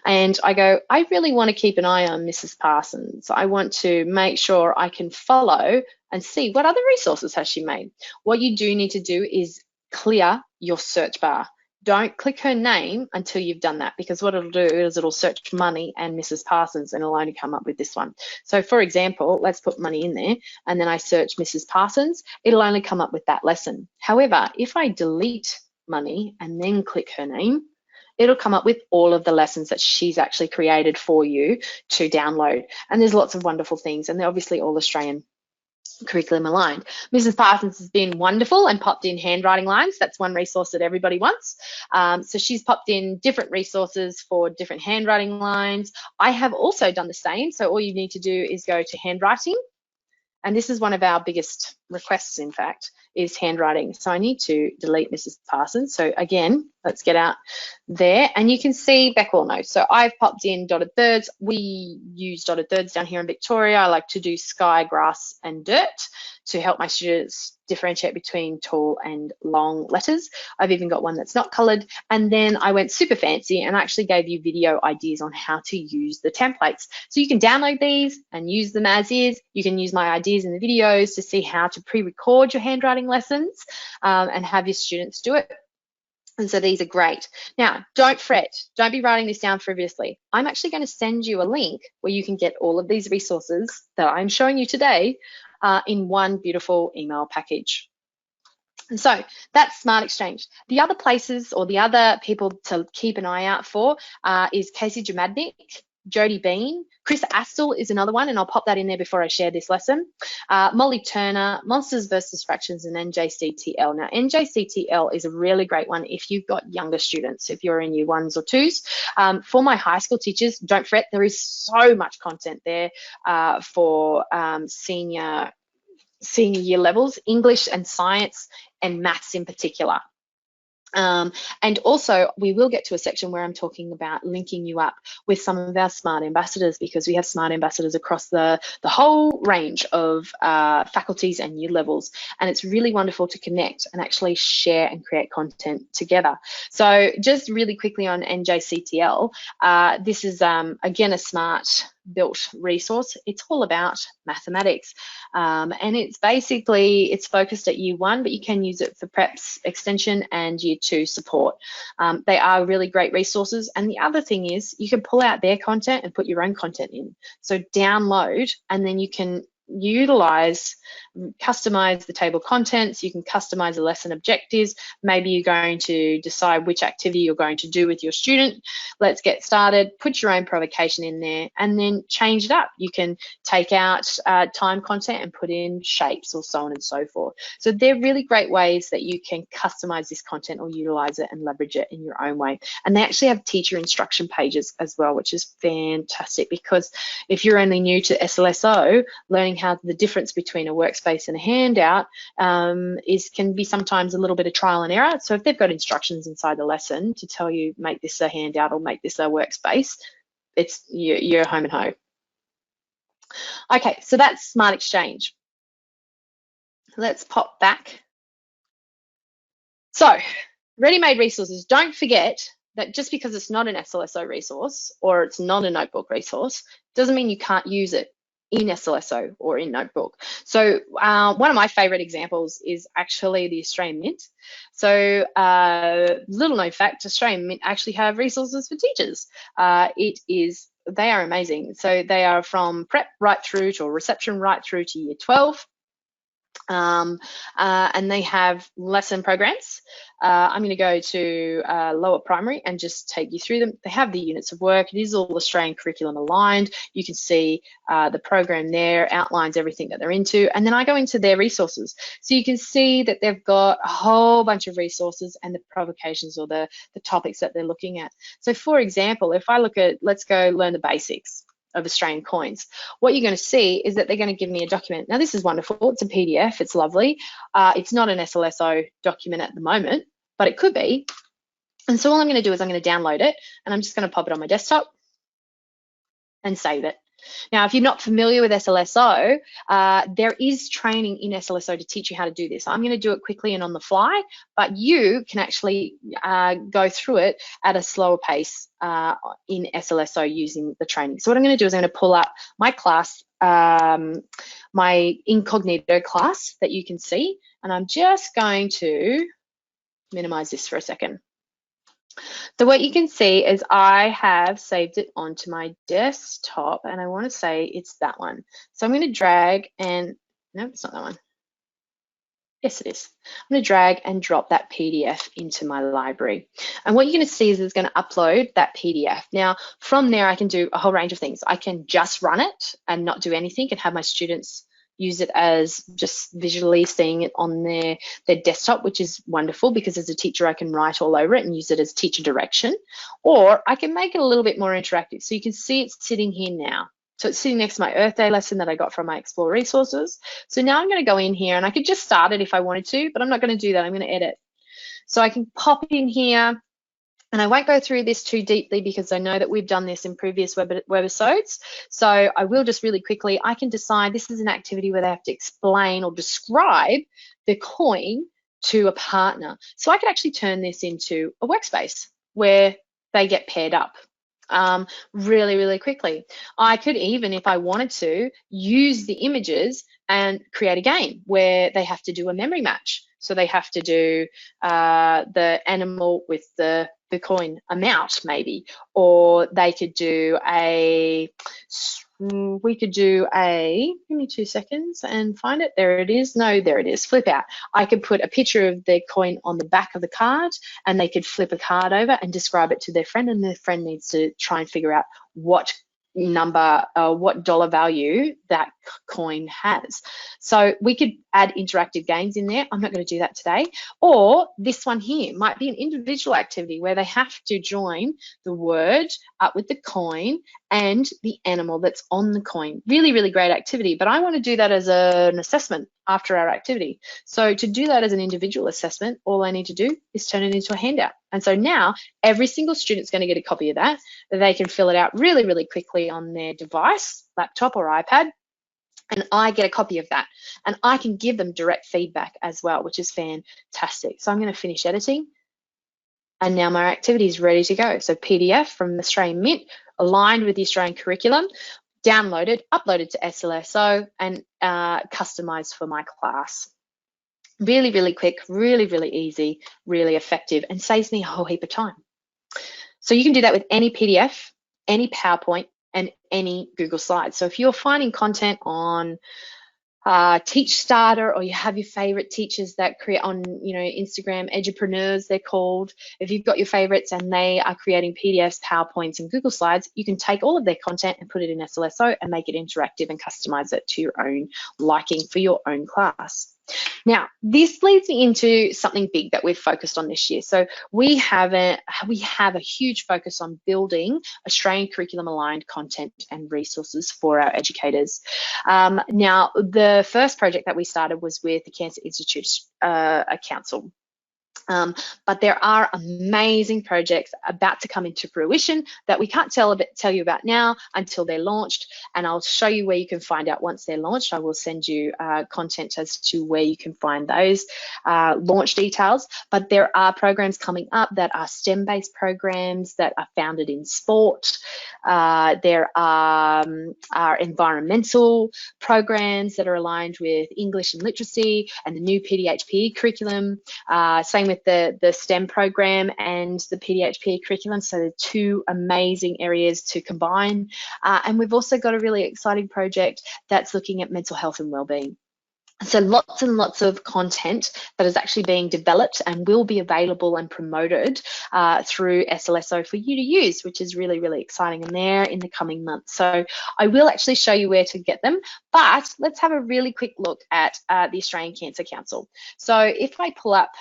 and I go, I really want to keep an eye on Mrs. Parsons. I want to make sure I can follow and see what other resources has she made. What you do need to do is clear your search bar. Don't click her name until you've done that, because what it'll do is it'll search money and Mrs. Parsons and it'll only come up with this one. So for example, let's put money in there and then I search Mrs. Parsons, it'll only come up with that lesson. However, if I delete money and then click her name, it'll come up with all of the lessons that she's actually created for you to download. And there's lots of wonderful things, and they're obviously all Australian curriculum aligned. Mrs. Parsons has been wonderful and popped in handwriting lines. That's one resource that everybody wants. So she's popped in different resources for different handwriting lines. I have also done the same. So all you need to do is go to handwriting. And this is one of our biggest requests, in fact, is handwriting. So I need to delete Mrs. Parsons. So again, let's get out there. And you can see Beckwell notes. So I've popped in dotted thirds. We use dotted thirds down here in Victoria. I like to do sky, grass, and dirt to help my students differentiate between tall and long letters. I've even got one that's not colored. And then I went super fancy and actually gave you video ideas on how to use the templates. So you can download these and use them as is. You can use my ideas in the videos to see how to pre-record your handwriting lessons and have your students do it. And so these are great. Now, don't fret. Don't be writing this down frivolously. I'm actually going to send you a link where you can get all of these resources that I'm showing you today in one beautiful email package. And so that's Smart Exchange. The other places or the other people to keep an eye out for is Casey Jamadnik, Jodie Bean, Chris Astle is another one, and I'll pop that in there before I share this lesson. Molly Turner, Monsters versus Fractions, and NJCTL. Now, NJCTL is a really great one if you've got younger students, if you're in year ones or twos. For my high school teachers, don't fret, there is so much content there for senior year levels, English and science and maths in particular. And also we will get to a section where I'm talking about linking you up with some of our smart ambassadors, because we have smart ambassadors across the whole range of faculties and year levels, and it's really wonderful to connect and actually share and create content together. So just really quickly on NJCTL, this is again a smart built resource. It's all about mathematics, and it's basically, it's focused at year 1, but you can use it for preps, extension, and year 2 support. They are really great resources. And the other thing is you can pull out their content and put your own content in. So download, and then you can utilize, customize the table contents. You can customize the lesson objectives. Maybe you're going to decide which activity you're going to do with your student. Let's get started. Put your own provocation in there and then change it up. You can take out time content and put in shapes, or so on and so forth. So they're really great ways that you can customize this content or utilize it and leverage it in your own way. And they actually have teacher instruction pages as well, which is fantastic, because if you're only new to SLSO, learning how the difference between a workspace and a handout can be sometimes a little bit of trial and error. So if they've got instructions inside the lesson to tell you make this a handout or make this a workspace, it's you're home and ho. Okay, so that's Smart Exchange. Let's pop back. So ready-made resources. Don't forget that just because it's not an SLSO resource or it's not a notebook resource doesn't mean you can't use it in SLSO or in notebook. So one of my favorite examples is actually the Australian Mint. So little known fact, Australian Mint actually have resources for teachers. They are amazing. So they are from prep right through to, or reception right through to year 12. And they have lesson programs. I'm going to go to lower primary and just take you through them. They have the units of work. It is all Australian curriculum aligned. You can see the program there outlines everything that they're into. And then I go into their resources. So you can see that they've got a whole bunch of resources and the provocations, or the topics that they're looking at. So for example, if I look at, let's go learn the basics of Australian coins, what you're going to see is that they're going to give me a document. Now this is wonderful. It's a PDF. It's lovely. It's not an SLSO document at the moment, but it could be. And so all I'm going to do is I'm going to download it, and I'm just going to pop it on my desktop and save it. Now, if you're not familiar with SLSO, there is training in SLSO to teach you how to do this. I'm going to do it quickly and on the fly, but you can actually go through it at a slower pace in SLSO using the training. So what I'm going to do is I'm going to pull up my class, my incognito class that you can see, and I'm just going to minimize this for a second. So what you can see is I have saved it onto my desktop, and I want to say it's that one. So I'm going to drag and, no, it's not that one. Yes, it is. I'm going to drag and drop that PDF into my library. And what you're going to see is it's going to upload that PDF. Now, from there, I can do a whole range of things. I can just run it and not do anything and have my students use it as just visually seeing it on their desktop, which is wonderful, because as a teacher, I can write all over it and use it as teacher direction. Or I can make it a little bit more interactive. So you can see it's sitting here now. So it's sitting next to my Earth Day lesson that I got from my Explore resources. So now I'm going to go in here, and I could just start it if I wanted to, but I'm not going to do that. I'm going to edit. So I can pop in here. And I won't go through this too deeply because I know that we've done this in previous webisodes. So I will just really quickly, I can decide this is an activity where they have to explain or describe the coin to a partner. So I could actually turn this into a workspace where they get paired up really, really quickly. I could even, if I wanted to, use the images and create a game where they have to do a memory match. So they have to do the animal with the coin amount maybe, or they could do give me 2 seconds and find it. There it is. No, there it is. Flip out. I could put a picture of their coin on the back of the card, and they could flip a card over and describe it to their friend, and their friend needs to try and figure out what number, what dollar value that coin has. So we could add interactive games in there. I'm not going to do that today. Or this one here might be an individual activity where they have to join the word up with the coin and the animal that's on the coin. Really, really great activity. But I want to do that as an assessment after our activity. So to do that as an individual assessment, all I need to do is turn it into a handout. And so now every single student's going to get a copy of that. They can fill it out really, really quickly on their device, laptop or iPad. And I get a copy of that. And I can give them direct feedback as well, which is fantastic. So I'm going to finish editing. And now my activity is ready to go. So PDF from the Australian Mint, aligned with the Australian curriculum. downloaded, uploaded to SLSO, and customized for my class. Really, really quick, really, really easy, really effective, and saves me a whole heap of time. So you can do that with any PDF, any PowerPoint, and any Google Slides. So if you're finding content on Teach Starter, or you have your favorite teachers that create on, Instagram, edupreneurs they're called. If you've got your favorites and they are creating PDFs, PowerPoints, and Google Slides, you can take all of their content and put it in SLSO and make it interactive and customize it to your own liking for your own class. Now, this leads me into something big that we've focused on this year. So we have a huge focus on building Australian curriculum aligned content and resources for our educators. Now, the first project that we started was with the Cancer Institute Council. But there are amazing projects about to come into fruition that we can't tell you about now until they're launched, and I'll show you where you can find out once they're launched. I will send you content as to where you can find those launch details. But there are programs coming up that are STEM-based programs that are founded in sport. There are environmental programs that are aligned with English and literacy and the new PDHPE curriculum. Same with the STEM program and the PDHPE curriculum. So they're two amazing areas to combine. And we've also got a really exciting project that's looking at mental health and wellbeing. So lots and lots of content that is actually being developed and will be available and promoted through SLSO for you to use, which is really, really exciting, and they're in the coming months. So I will actually show you where to get them, but let's have a really quick look at the Australian Cancer Council. So if I pull up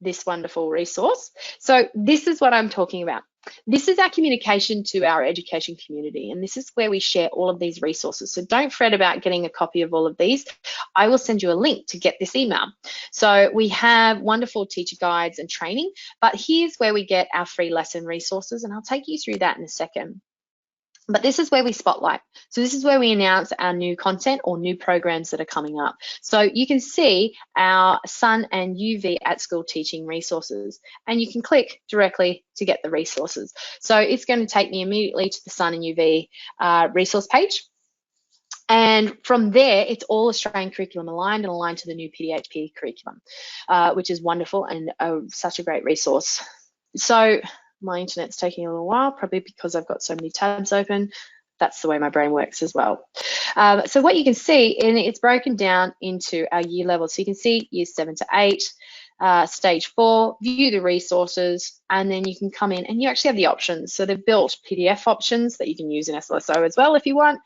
this wonderful resource. So this is what I'm talking about. This is our communication to our education community, and this is where we share all of these resources. So don't fret about getting a copy of all of these. I will send you a link to get this email. So we have wonderful teacher guides and training, but here's where we get our free lesson resources, and I'll take you through that in a second. But this is where we spotlight. So this is where we announce our new content or new programs that are coming up. So you can see our Sun and UV at School teaching resources, and you can click directly to get the resources. So it's going to take me immediately to the Sun and UV resource page. And from there, it's all Australian curriculum aligned and aligned to the new PDHPE curriculum, which is wonderful and such a great resource. So my internet's taking a little while, probably because I've got so many tabs open. That's the way my brain works as well. So what you can see, and it's broken down into our year levels. So you can see years 7 to 8, stage 4, view the resources, and then you can come in and you actually have the options. So they've built PDF options that you can use in SLSO as well if you want,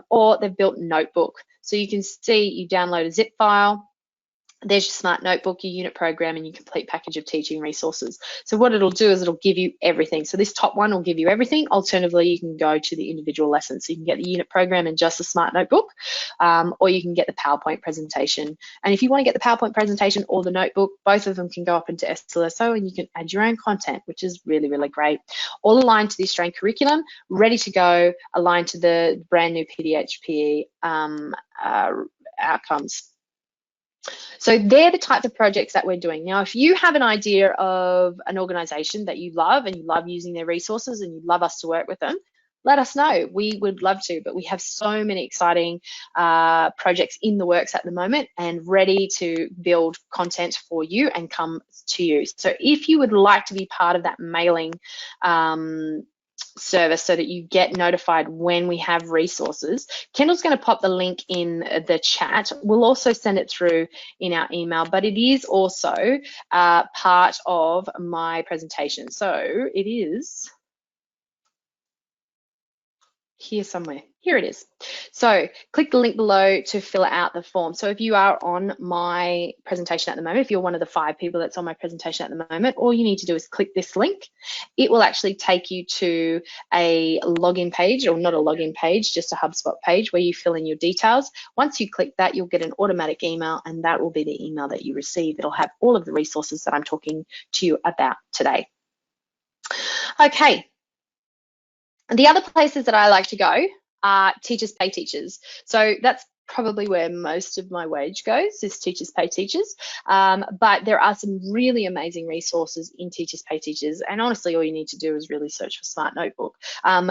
or they've built notebook. So you can see you download a zip file. There's your smart notebook, your unit program, and your complete package of teaching resources. So what it'll do is it'll give you everything. So this top one will give you everything. Alternatively, you can go to the individual lessons. So you can get the unit program and just the smart notebook, or you can get the PowerPoint presentation. And if you want to get the PowerPoint presentation or the notebook, both of them can go up into SLSO and you can add your own content, which is really, really great. All aligned to the Australian curriculum, ready to go, aligned to the brand new PDHPE outcomes. So they're the types of projects that we're doing. Now, if you have an idea of an organisation that you love and you love using their resources and you'd love us to work with them, let us know. We would love to, but we have so many exciting projects in the works at the moment and ready to build content for you and come to you. So if you would like to be part of that mailing service so that you get notified when we have resources, Kendall's going to pop the link in the chat. We'll also send it through in our email, but it is also part of my presentation. So it is here somewhere. Here it is. So click the link below to fill out the form. So if you are on my presentation at the moment, if you're one of the 5 people that's on my presentation at the moment, all you need to do is click this link. It will actually take you to a login page, or not a login page, just a HubSpot page where you fill in your details. Once you click that, you'll get an automatic email, and that will be the email that you receive. It'll have all of the resources that I'm talking to you about today. Okay. The other places that I like to go are teachers pay teachers. So that's probably where most of my wage goes, is Teachers Pay Teachers. But there are some really amazing resources in Teachers Pay Teachers. And honestly, all you need to do is really search for Smart Notebook.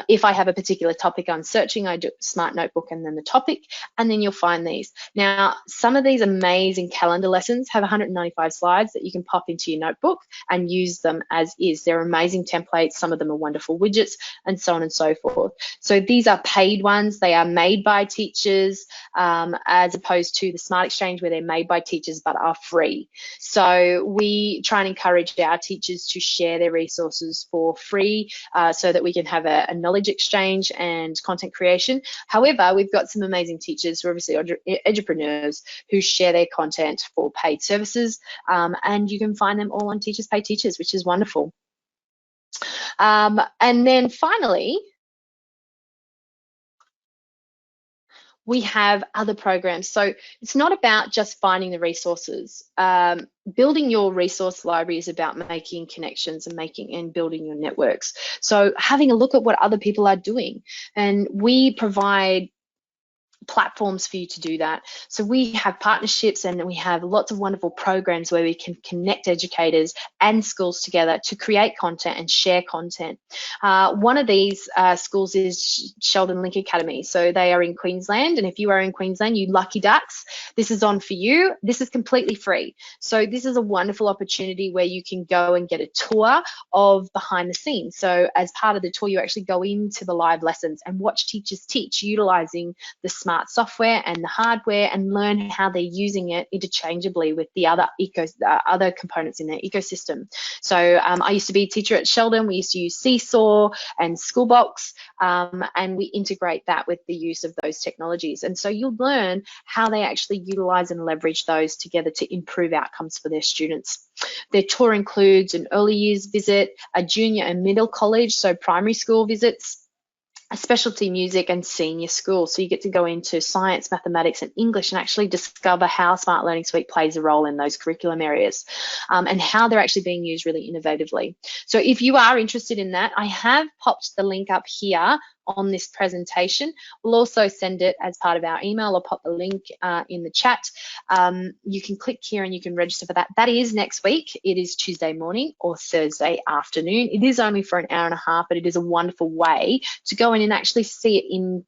If I have a particular topic I'm searching, I do Smart Notebook and then the topic, and then you'll find these. Now, some of these amazing calendar lessons have 195 slides that you can pop into your notebook and use them as is. They're amazing templates. Some of them are wonderful widgets, and so on and so forth. So these are paid ones. They are made by teachers, as opposed to the Smart Exchange, where they're made by teachers but are free. So we try and encourage our teachers to share their resources for free, so that we can have a knowledge exchange and content creation. However, we've got some amazing teachers who are obviously edupreneurs who share their content for paid services, and you can find them all on Teachers Pay Teachers, which is wonderful. And then finally, we have other programs. So it's not about just finding the resources. Building your resource library is about making connections and building your networks. So having a look at what other people are doing, and we provide platforms for you to do that. So we have partnerships and we have lots of wonderful programs where we can connect educators and schools together to create content and share content. One of these schools is Sheldon Link Academy. So they are in Queensland, and if you are in Queensland, you lucky ducks, this is on for you. This is completely free. So this is a wonderful opportunity where you can go and get a tour of behind the scenes. So as part of the tour, you actually go into the live lessons and watch teachers teach utilizing the smart software and the hardware, and learn how they're using it interchangeably with the other components in their ecosystem. So I used to be a teacher at Sheldon. We used to use Seesaw and Schoolbox, and we integrate that with the use of those technologies. And so you'll learn how they actually utilize and leverage those together to improve outcomes for their students. Their tour includes an early years visit, a junior and middle college, so primary school visits, a specialty music and senior school. So you get to go into science, mathematics and English and actually discover how Smart Learning Suite plays a role in those curriculum areas, and how they're actually being used really innovatively. So if you are interested in that, I have popped the link up here on this presentation. We'll also send it as part of our email. I'll pop the link in the chat. You can click here and you can register for that. That is next week. It is Tuesday morning or Thursday afternoon. It is only for an hour and a half, but it is a wonderful way to go in and actually see it in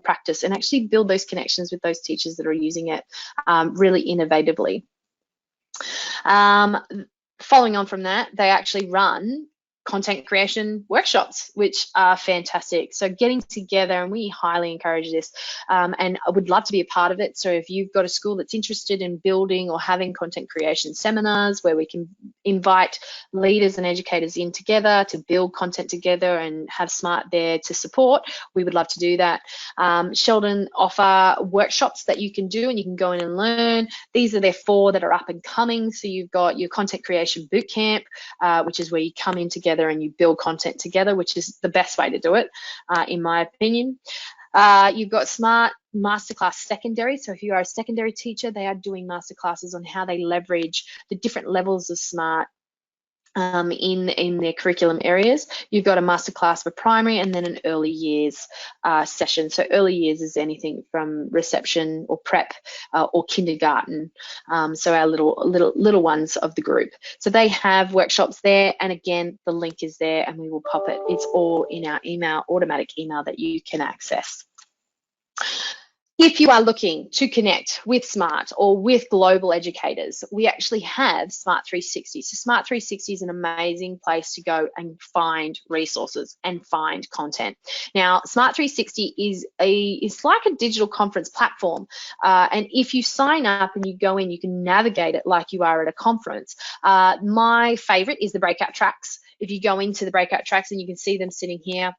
practice and actually build those connections with those teachers that are using it really innovatively. Following on from that, they actually run content creation workshops, which are fantastic. So getting together, and we highly encourage this, and I would love to be a part of it. So if you've got a school that's interested in building or having content creation seminars where we can invite leaders and educators in together to build content together and have Smart there to support, we would love to do that. Sheldon offer workshops that you can do and you can go in and learn. These are their 4 that are up and coming. So you've got your content creation bootcamp, which is where you come in together and you build content together, which is the best way to do it, in my opinion. You've got Smart Masterclass Secondary. So if you are a secondary teacher, they are doing masterclasses on how they leverage the different levels of Smart in their curriculum areas. You've got a masterclass for primary and then an early years session. So early years is anything from reception or prep or kindergarten. So our little ones of the group. So they have workshops there, and again, the link is there and we will pop it. It's all in our email, automatic email that you can access. If you are looking to connect with Smart or with global educators, we actually have Smart 360. So Smart 360 is an amazing place to go and find resources and find content. Now, Smart 360 is like a digital conference platform. And if you sign up and you go in, you can navigate it like you are at a conference. My favorite is the breakout tracks. If you go into the breakout tracks and you can see them sitting here.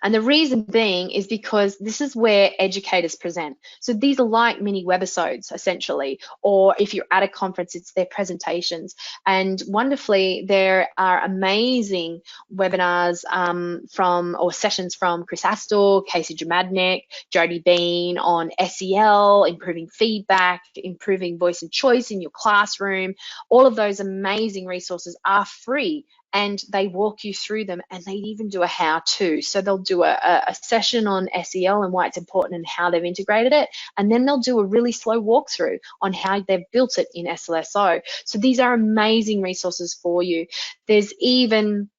And the reason being is because this is where educators present. So these are like mini webisodes, essentially, or if you're at a conference, it's their presentations. And wonderfully, there are amazing webinars or sessions from Chris Astor, Casey Dramadnik, Jodie Bean on SEL, improving feedback, improving voice and choice in your classroom. All of those amazing resources are free and they walk you through them, and they even do a how-to. So they'll do a session on SEL and why it's important and how they've integrated it, and then they'll do a really slow walkthrough on how they've built it in SLSO. So these are amazing resources for you. There's even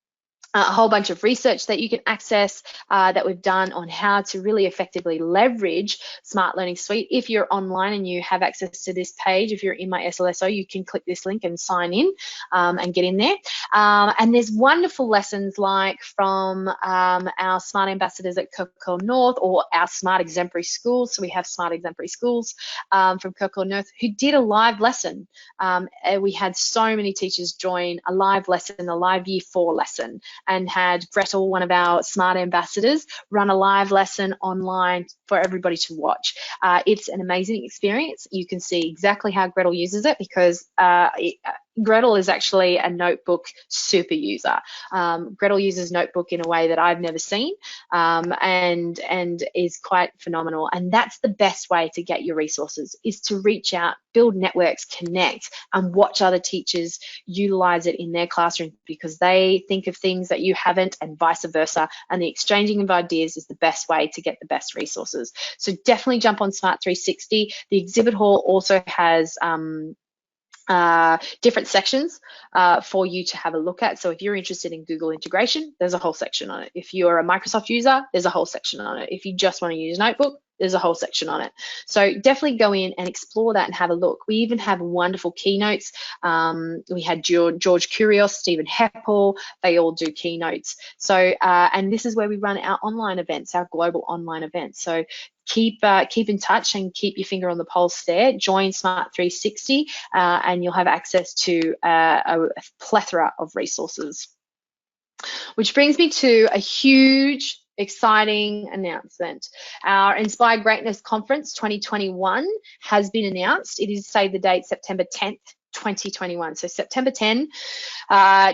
a whole bunch of research that you can access that we've done on how to really effectively leverage Smart Learning Suite. If you're online and you have access to this page, if you're in my SLSO, you can click this link and sign in and get in there. And there's wonderful lessons like from our Smart Ambassadors at Kirkcaldy North, or our Smart Exemplary Schools. So we have Smart Exemplary Schools from Kirkcaldy North who did a live lesson. We had so many teachers join a live lesson, a live Year 4 lesson, and had Gretel, one of our Smart Ambassadors, run a live lesson online for everybody to watch. It's an amazing experience. You can see exactly how Gretel uses it, because Gretel is actually a notebook super user. Gretel uses notebook in a way that I've never seen, and is quite phenomenal. And that's the best way to get your resources, is to reach out, build networks, connect, and watch other teachers utilize it in their classroom, because they think of things that you haven't, and vice versa. And the exchanging of ideas is the best way to get the best resources. So definitely jump on Smart 360. The exhibit hall also has different sections for you to have a look at. So if you're interested in Google integration, there's a whole section on it. If you're a Microsoft user, there's a whole section on it. If you just want to use Notebook, there's a whole section on it. So definitely go in and explore that and have a look. We even have wonderful keynotes. We had George Curios, Stephen Heppel, they all do keynotes. So, and this is where we run our online events, our global online events. So keep in touch and keep your finger on the pulse there. Join Smart 360 and you'll have access to a plethora of resources. Which brings me to a huge, exciting announcement. Our Inspire Greatness Conference 2021 has been announced. It is, save the date, September 10th, 2021. So September 10,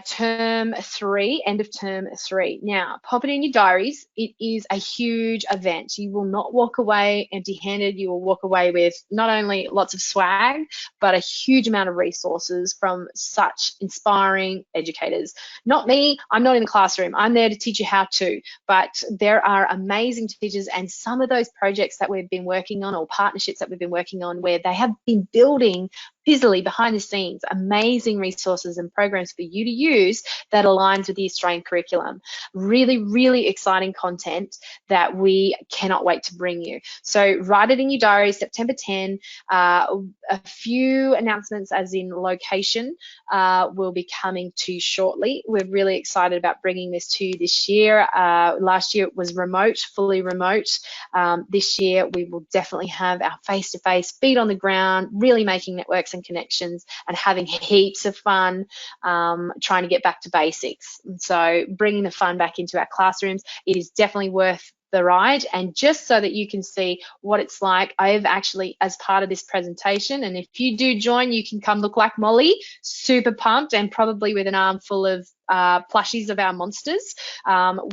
term 3, end of term 3. Now, pop it in your diaries. It is a huge event. You will not walk away empty-handed. You will walk away with not only lots of swag, but a huge amount of resources from such inspiring educators. Not me, I'm not in the classroom. I'm there to teach you how to, but there are amazing teachers, and some of those projects that we've been working on, or partnerships that we've been working on, where they have been building busily behind the scenes amazing resources and programs for you to use that aligns with the Australian curriculum. Really, really exciting content that we cannot wait to bring you. So write it in your diary, September 10. A few announcements as in location will be coming to you shortly. We're really excited about bringing this to you this year. Last year it was remote, fully remote. This year we will definitely have our face-to-face, feet on the ground, really making networks and connections, and having heaps of fun trying to get back to basics. And so bringing the fun back into our classrooms, it is definitely worth the ride. And just so that you can see what it's like, I've actually, as part of this presentation, and if you do join, you can come look like Molly, super pumped, and probably with an armful of plushies of our monsters.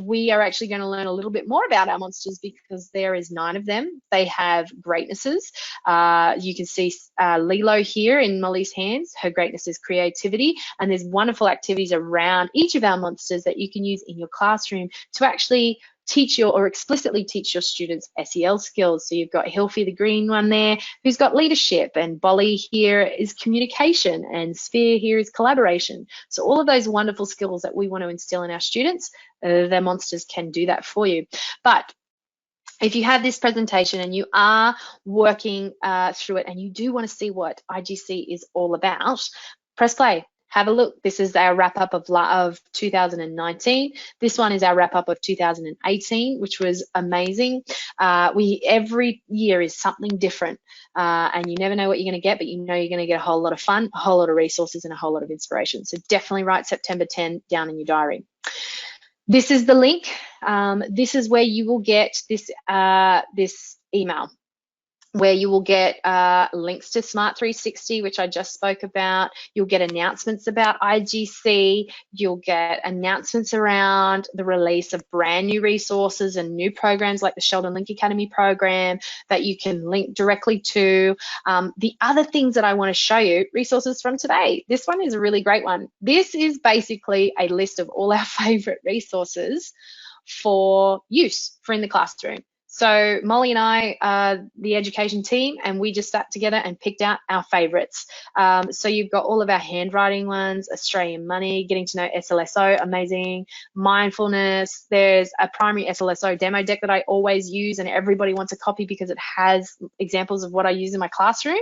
We are actually going to learn a little bit more about our monsters, because there is 9 of them. They have greatnesses. You can see Lilo here in Molly's hands. Her greatness is creativity, and there's wonderful activities around each of our monsters that you can use in your classroom to actually teach your, or explicitly teach your students SEL skills. So you've got Hilfie, the green one there, who's got leadership, and Bolly here is communication, and Sphere here is collaboration. So all of those wonderful skills that we want to instill in our students, their monsters can do that for you. But if you have this presentation and you are working through it, and you do want to see what IGC is all about, press play. Have a look. This is our wrap-up of 2019. This one is our wrap-up of 2018, which was amazing. Every year is something different, and you never know what you're going to get, but you know you're going to get a whole lot of fun, a whole lot of resources, and a whole lot of inspiration. So definitely write September 10 down in your diary. This is the link. This is where you will get this, this email. where you will get links to Smart 360, which I just spoke about. You'll get announcements about IGC. You'll get announcements around the release of brand new resources and new programs like the Sheldon Link Academy program that you can link directly to. The other things that I want to show you, resources from today. This one is a really great one. This is basically a list of all our favorite resources for use for in the classroom. So Molly and I are the education team, and we just sat together and picked out our favorites. So you've got all of our handwriting ones, Australian money, getting to know SLSO, amazing, mindfulness. There's a primary SLSO demo deck that I always use, and everybody wants a copy because it has examples of what I use in my classroom.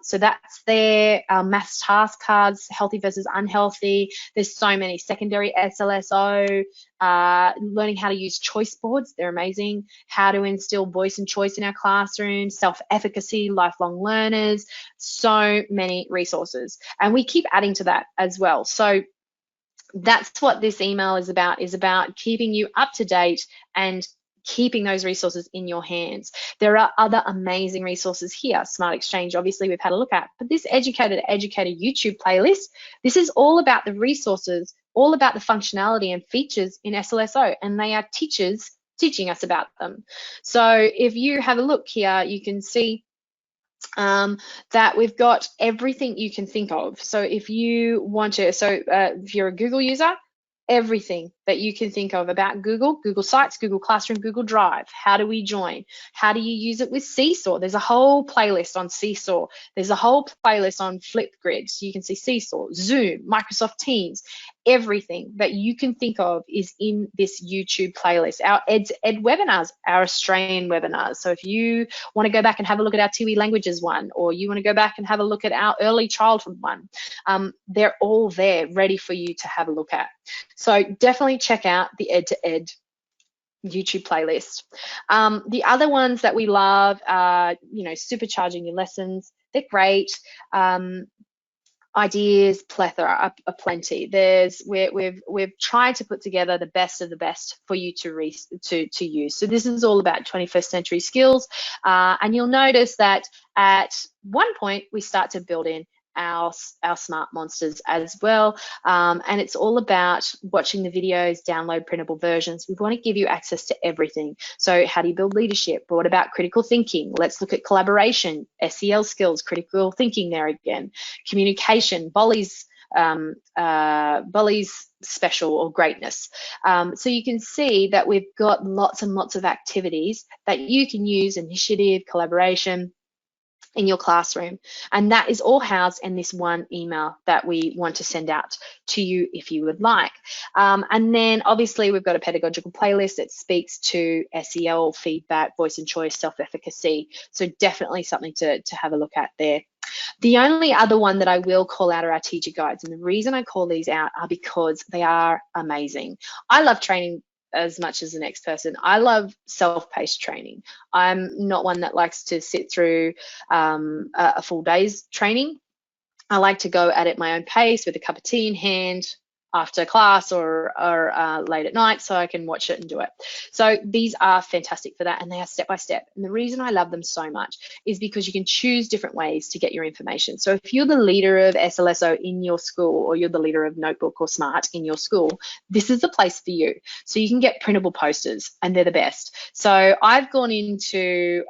So that's there. Maths task cards, healthy versus unhealthy. There's so many. Secondary SLSO, learning how to use choice boards, they're amazing. How to instill voice and choice in our classrooms, self-efficacy, lifelong learners, so many resources. And we keep adding to that as well. So that's what this email is about keeping you up to date and keeping those resources in your hands. There are other amazing resources here. Smart Exchange, obviously, we've had a look at, but this Educator to Educator YouTube playlist, this is all about the resources, all about the functionality and features in SLSO, and they are teachers teaching us about them. So if you have a look here, you can see that we've got everything you can think of. So if you want to, if you're a Google user, everything that you can think of about Google, Google Sites, Google Classroom, Google Drive. How do we join? How do you use it with Seesaw? There's a whole playlist on Seesaw. There's a whole playlist on Flipgrid. So you can see Seesaw, Zoom, Microsoft Teams. Everything that you can think of is in this YouTube playlist. Our Ed webinars, our Australian webinars. So if you want to go back and have a look at our Tiwi languages one, or you want to go back and have a look at our early childhood one, they're all there ready for you to have a look at. So definitely check out the Ed to Ed YouTube playlist. The other ones that we love are, supercharging your lessons. They're great. Ideas, plethora, plenty. We've tried to put together the best of the best for you to use. So this is all about 21st century skills, and you'll notice that at one point we start to build in our smart monsters as well, and it's all about watching the videos, download printable versions. We want to give you access to everything. So how do you build leadership? What about critical thinking? Let's look at collaboration, SEL skills, critical thinking there again, communication, Bolly's special or greatness. So you can see that we've got lots and lots of activities that you can use, initiative, collaboration, in your classroom, and that is all housed in this one email that we want to send out to you if you would like. And then obviously we've got a pedagogical playlist that speaks to SEL, feedback, voice and choice, self-efficacy, so definitely something to have a look at there. The only other one that I will call out are our teacher guides, and the reason I call these out are because they are amazing. I love training as much as the next person. I love self-paced training. I'm not one that likes to sit through a full day's training. I like to go at it my own pace with a cup of tea in hand after class or late at night, so I can watch it and do it. So these are fantastic for that, and they are step by step. And the reason I love them so much is because you can choose different ways to get your information. So if you're the leader of SLSO in your school, or you're the leader of Notebook or Smart in your school, this is the place for you. So you can get printable posters, and they're the best. So I've gone into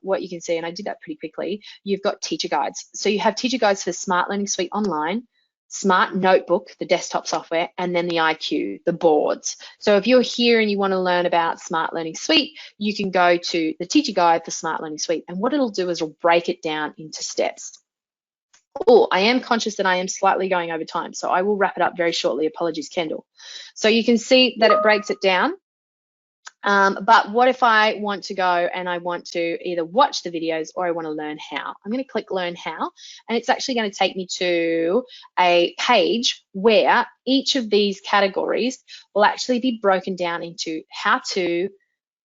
what you can see, and I did that pretty quickly. You've got teacher guides. So you have teacher guides for Smart Learning Suite Online, Smart Notebook, the desktop software, and then the IQ, the boards. So if you're here and you want to learn about Smart Learning Suite, you can go to the teacher guide for Smart Learning Suite, and what it'll do is it'll break it down into steps. Oh, I am conscious that I am slightly going over time, so I will wrap it up very shortly. Apologies, Kendall. So you can see that it breaks it down. But what if I want to go and I want to either watch the videos or I want to learn how? I'm going to click Learn How, and it's actually going to take me to a page where each of these categories will actually be broken down into how to,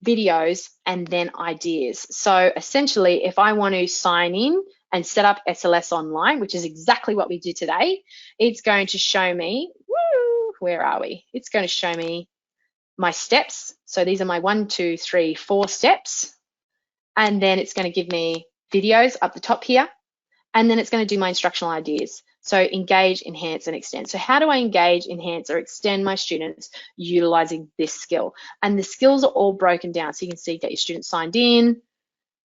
videos, and then ideas. So essentially, if I want to sign in and set up SLS online, which is exactly what we did today, it's going to show me, where are we? It's going to show me my steps. So these are my 1, 2, 3, 4 steps. and then it's going to give me videos up the top here, and then it's going to do my instructional ideas. So engage, enhance, and extend. So how do I engage, enhance, or extend my students utilizing this skill? And the skills are all broken down. So you can see, get your students signed in,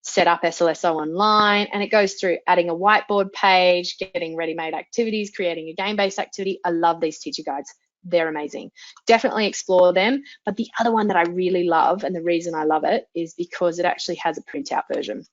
set up SLSO online, and it goes through adding a whiteboard page, getting ready-made activities, creating a game-based activity. I love these teacher guides. They're amazing. Definitely explore them. But the other one that I really love, and the reason I love it, is because it actually has a printout version.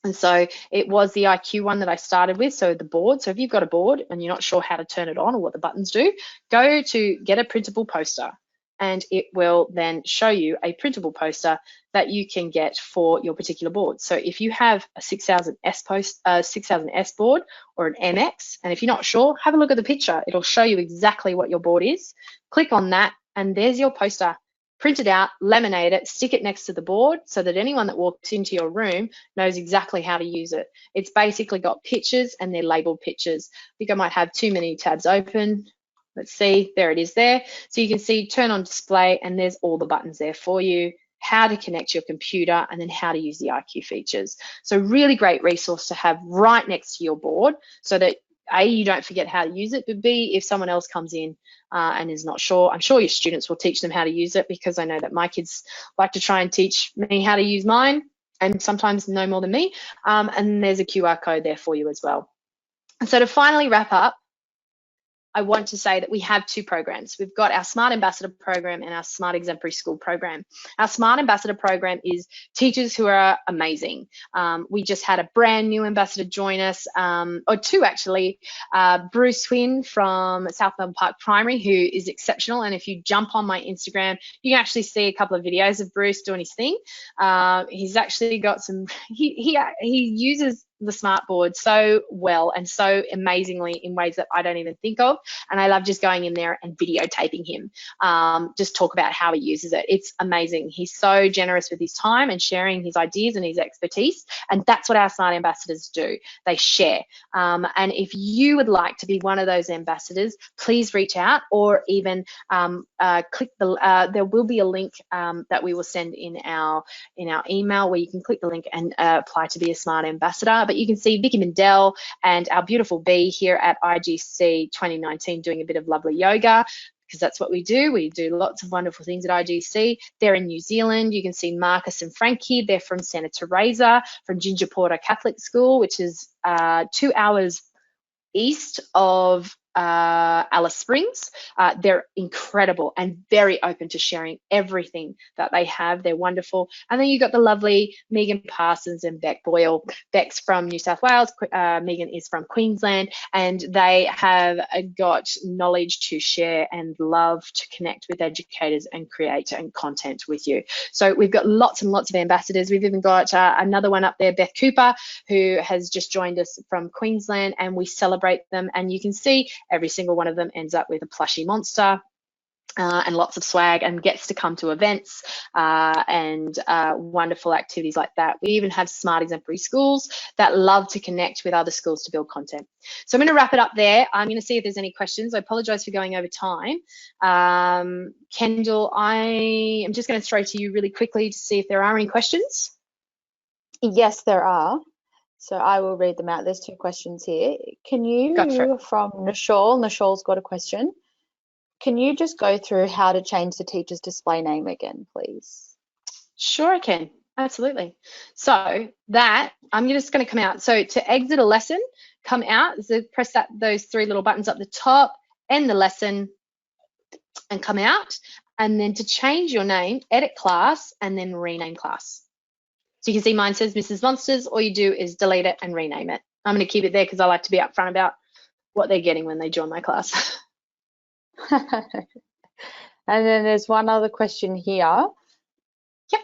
And so it was the IQ one that I started with, so the board. So if you've got a board and you're not sure how to turn it on or what the buttons do, go to get a printable poster, and it will then show you a printable poster that you can get for your particular board. So if you have a 6000S board or an MX, and if you're not sure, have a look at the picture. It'll show you exactly what your board is. Click on that, and there's your poster. Print it out, laminate it, stick it next to the board so that anyone that walks into your room knows exactly how to use it. It's basically got pictures, and they're labeled pictures. I think I might have too many tabs open. Let's see, there it is there. So you can see turn on display, and there's all the buttons there for you, how to connect your computer, and then how to use the IQ features. So really great resource to have right next to your board so that A, you don't forget how to use it, but B, if someone else comes in and is not sure, I'm sure your students will teach them how to use it, because I know that my kids like to try and teach me how to use mine, and sometimes know more than me. And there's a QR code there for you as well. And so to finally wrap up, I want to say that we have two programs. We've got our Smart Ambassador program and our Smart Exemplary School program. Our Smart Ambassador program is teachers who are amazing. We just had a brand new ambassador join us, or two actually, Bruce Wynn from South Melbourne Park Primary, who is exceptional. And if you jump on my Instagram, you can actually see a couple of videos of Bruce doing his thing. He's actually got some, he uses the smart board so well and so amazingly in ways that I don't even think of. And I love just going in there and videotaping him, just talk about how he uses it. It's amazing. He's so generous with his time and sharing his ideas and his expertise. And that's what our Smart Ambassadors do. They share. And if you would like to be one of those ambassadors, please reach out, or even click the, there will be a link that we will send in our email, where you can click the link and apply to be a Smart Ambassador. But you can see Vicky Mandel and our beautiful Bee here at IGC 2019 doing a bit of lovely yoga, because that's what we do. We do lots of wonderful things at IGC. They're in New Zealand. You can see Marcus and Frankie. They're from Santa Teresa, from Ginger Porter Catholic School, which is 2 hours east of Alice Springs. They're incredible and very open to sharing everything that they have. They're wonderful. And then you've got the lovely Megan Parsons and Beck Boyle. Beck's from New South Wales. Megan is from Queensland, and they have got knowledge to share and love to connect with educators and create and content with you. So we've got lots and lots of ambassadors. We've even got another one up there, Beth Cooper, who has just joined us from Queensland, and we celebrate them. And you can see every single one of them ends up with a plushie monster and lots of swag, and gets to come to events and wonderful activities like that. We even have Smart Exemplary Schools that love to connect with other schools to build content. So I'm going to wrap it up there. I'm going to see if there's any questions. I apologise for going over time. Kendall, I am just going to throw to you really quickly to see if there are any questions. Yes, there are. So I will read them out. There's two questions here. Can you, from Nishal, Nishal's got a question. Can you just go through how to change the teacher's display name again, please? Sure, I can. Absolutely. So that, I'm just going to come out. So to exit a lesson, come out, so press those three little buttons up the top, end the lesson, and come out. And then to change your name, edit class, and then rename class. So you can see mine says Mrs. Monsters. All you do is delete it and rename it. I'm going to keep it there because I like to be upfront about what they're getting when they join my class. And then there's one other question here. Yep.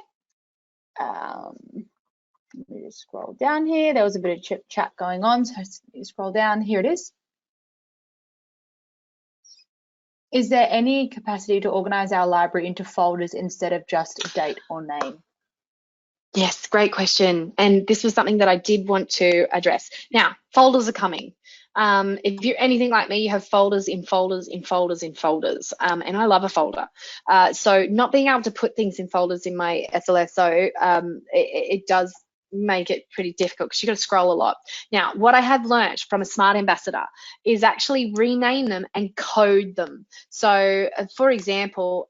Let me just scroll down here. There was a bit of chat going on, so you scroll down. Here it is. Is there any capacity to organize our library into folders instead of just date or name? Yes, great question. And this was something that I did want to address. Now, folders are coming. If you're anything like me, you have folders in folders in folders in folders. And I love a folder. So not being able to put things in folders in my SLSO, it does make it pretty difficult because you've got to scroll a lot. Now, what I have learned from a Smart Ambassador is actually rename them and code them. So, for example,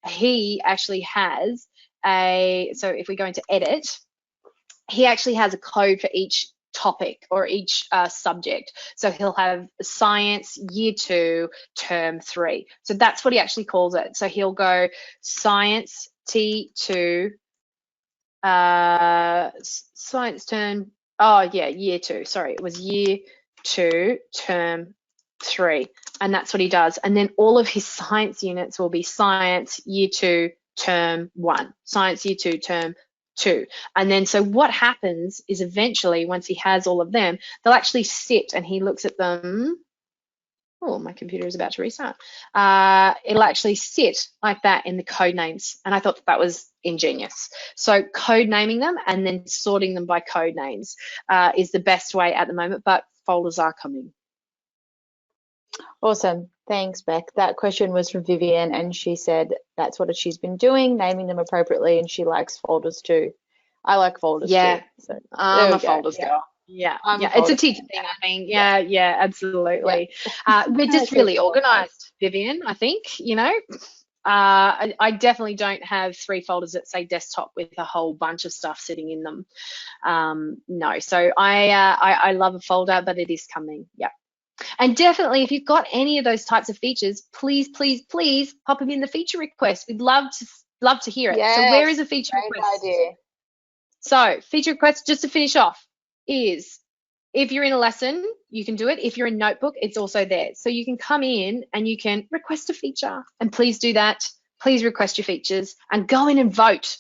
he actually has so if we go into edit, he actually has a code for each topic or each subject. So he'll have science year 2 term 3. So that's what he actually calls it. So he'll go science T2 science term, year 2, sorry, it was year 2 term 3, and that's what he does. And then all of his science units will be science year 2 term 1, science year 2 term 2. And then so what happens is eventually, once he has all of them, they'll actually sit and he looks at them. Oh, my computer is about to restart. It'll actually sit like that in the code names. And I thought that was ingenious. So code naming them and then sorting them by code names is the best way at the moment, but folders are coming. Awesome. Thanks, Beck. That question was from Vivian, and she said that's what she's been doing, naming them appropriately, and she likes folders too. I like folders too. So I'm a folders girl. Yeah, it's a teacher thing, I think. Yeah, absolutely. Yeah. We're just really organised, Vivian, I think, you know. I definitely don't have 3 folders that say desktop with a whole bunch of stuff sitting in them. No, so I love a folder, but it is coming. Yeah. And definitely, if you've got any of those types of features, please pop them in the feature request. We'd love to hear it. Yes, so where is a feature request? Idea. So feature request, just to finish off, is if you're in a lesson, you can do it. If you're in Notebook, it's also there. So you can come in and you can request a feature, and please do that. Please request your features and go in and vote.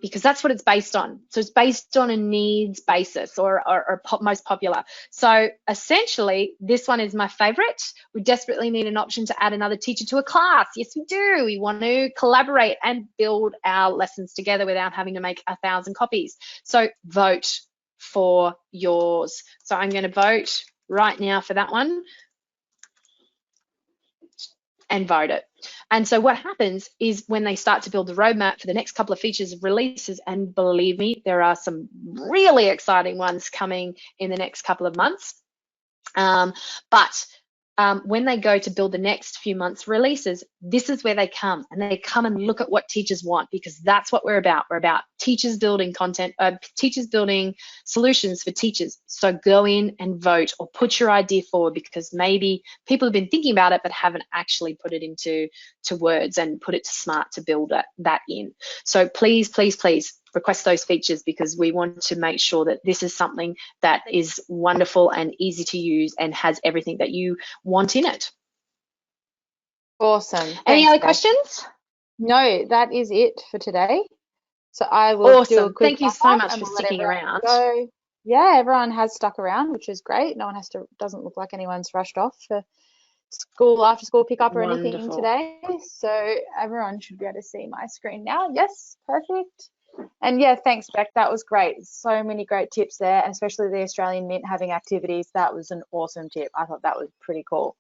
Because that's what it's based on. So it's based on a needs basis or most popular. So essentially, this one is my favorite. We desperately need an option to add another teacher to a class. Yes, we do. We want to collaborate and build our lessons together without having to make 1,000 copies. So vote for yours. So I'm going to vote right now for that one and vote it. And so what happens is when they start to build the roadmap for the next couple of features of releases, and believe me, there are some really exciting ones coming in the next couple of months. When they go to build the next few months releases, this is where they come, and they come and look at what teachers want, because that's what we're about. We're about teachers building content, teachers building solutions for teachers. So go in and vote or put your idea forward, because maybe people have been thinking about it but haven't actually put it into words and put it to Smart to build that in. So please request those features, because we want to make sure that this is something that is wonderful and easy to use and has everything that you want in it. Awesome. Any other questions? No, that is it for today. So I will do a quick Thank you so much for sticking around. Yeah, everyone has stuck around, which is great. No one doesn't look like anyone's rushed off for school, after school pickup or anything today. So everyone should be able to see my screen now. Yes, perfect. And yeah, thanks, Beck. That was great. So many great tips there, and especially the Australian Mint having activities. That was an awesome tip. I thought that was pretty cool.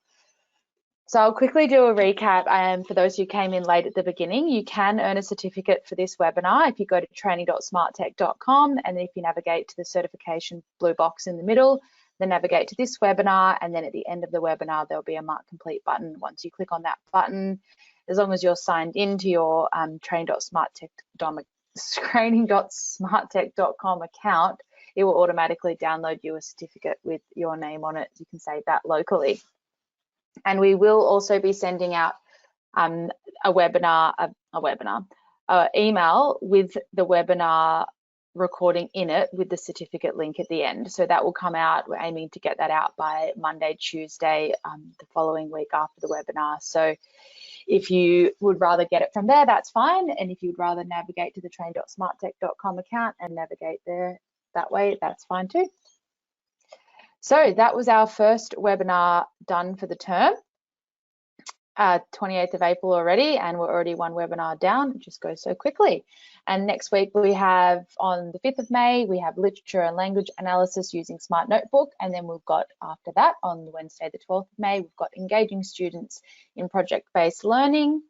So I'll quickly do a recap. For those who came in late at the beginning, you can earn a certificate for this webinar if you go to training.smarttech.com, and then if you navigate to the certification blue box in the middle, then navigate to this webinar, and then at the end of the webinar, there'll be a Mark Complete button. Once you click on that button, as long as you're signed into your training.smarttech.com account, it will automatically download you a certificate with your name on it. You can save that locally. And we will also be sending out email with the webinar recording in it with the certificate link at the end. So that will come out. We're aiming to get that out by Monday, Tuesday, the following week after the webinar. So if you would rather get it from there, that's fine. And if you'd rather navigate to the train.smarttech.com account and navigate there that way, that's fine too. So that was our first webinar done for the term. 28th of April already, and we're already one webinar down. It just goes so quickly. And next week we have, on the 5th of May, we have literature and language analysis using Smart Notebook. And then we've got, after that, on Wednesday the 12th of May, we've got engaging students in project-based learning.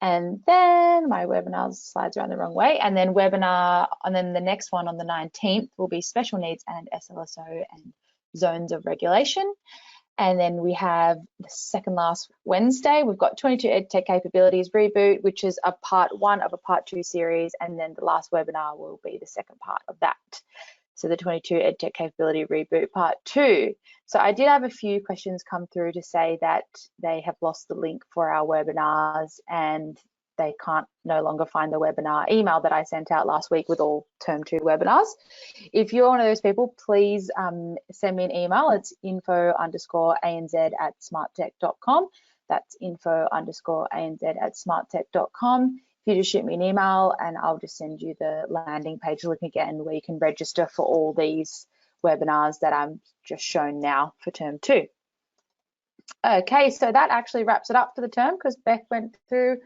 And then my webinar slides are on the wrong way. And then the next one on the 19th will be special needs and SLSO and zones of regulation. And then we have the second last Wednesday, we've got 22 EdTech Capabilities Reboot, which is a part 1 of a part 2 series. And then the last webinar will be the second part of that. So the 22 EdTech Capability Reboot part 2. So I did have a few questions come through to say that they have lost the link for our webinars and they can't no longer find the webinar email that I sent out last week with all term 2 webinars. If you're one of those people, please send me an email. It's info_anz@smarttech.com. That's info_anz@smarttech.com. If you just shoot me an email and I'll just send you the landing page link again where you can register for all these webinars that I'm just shown now for term 2. Okay, so that actually wraps it up for the term because Beck went through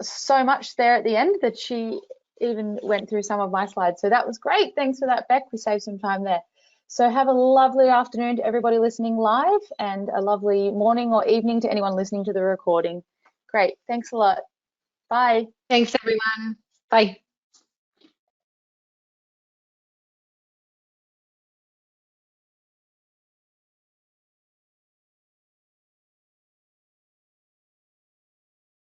so much there at the end that she even went through some of my slides. So that was great. Thanks for that, Beck. We saved some time there. So have a lovely afternoon to everybody listening live and a lovely morning or evening to anyone listening to the recording. Great. Thanks a lot. Bye. Thanks, everyone. Bye.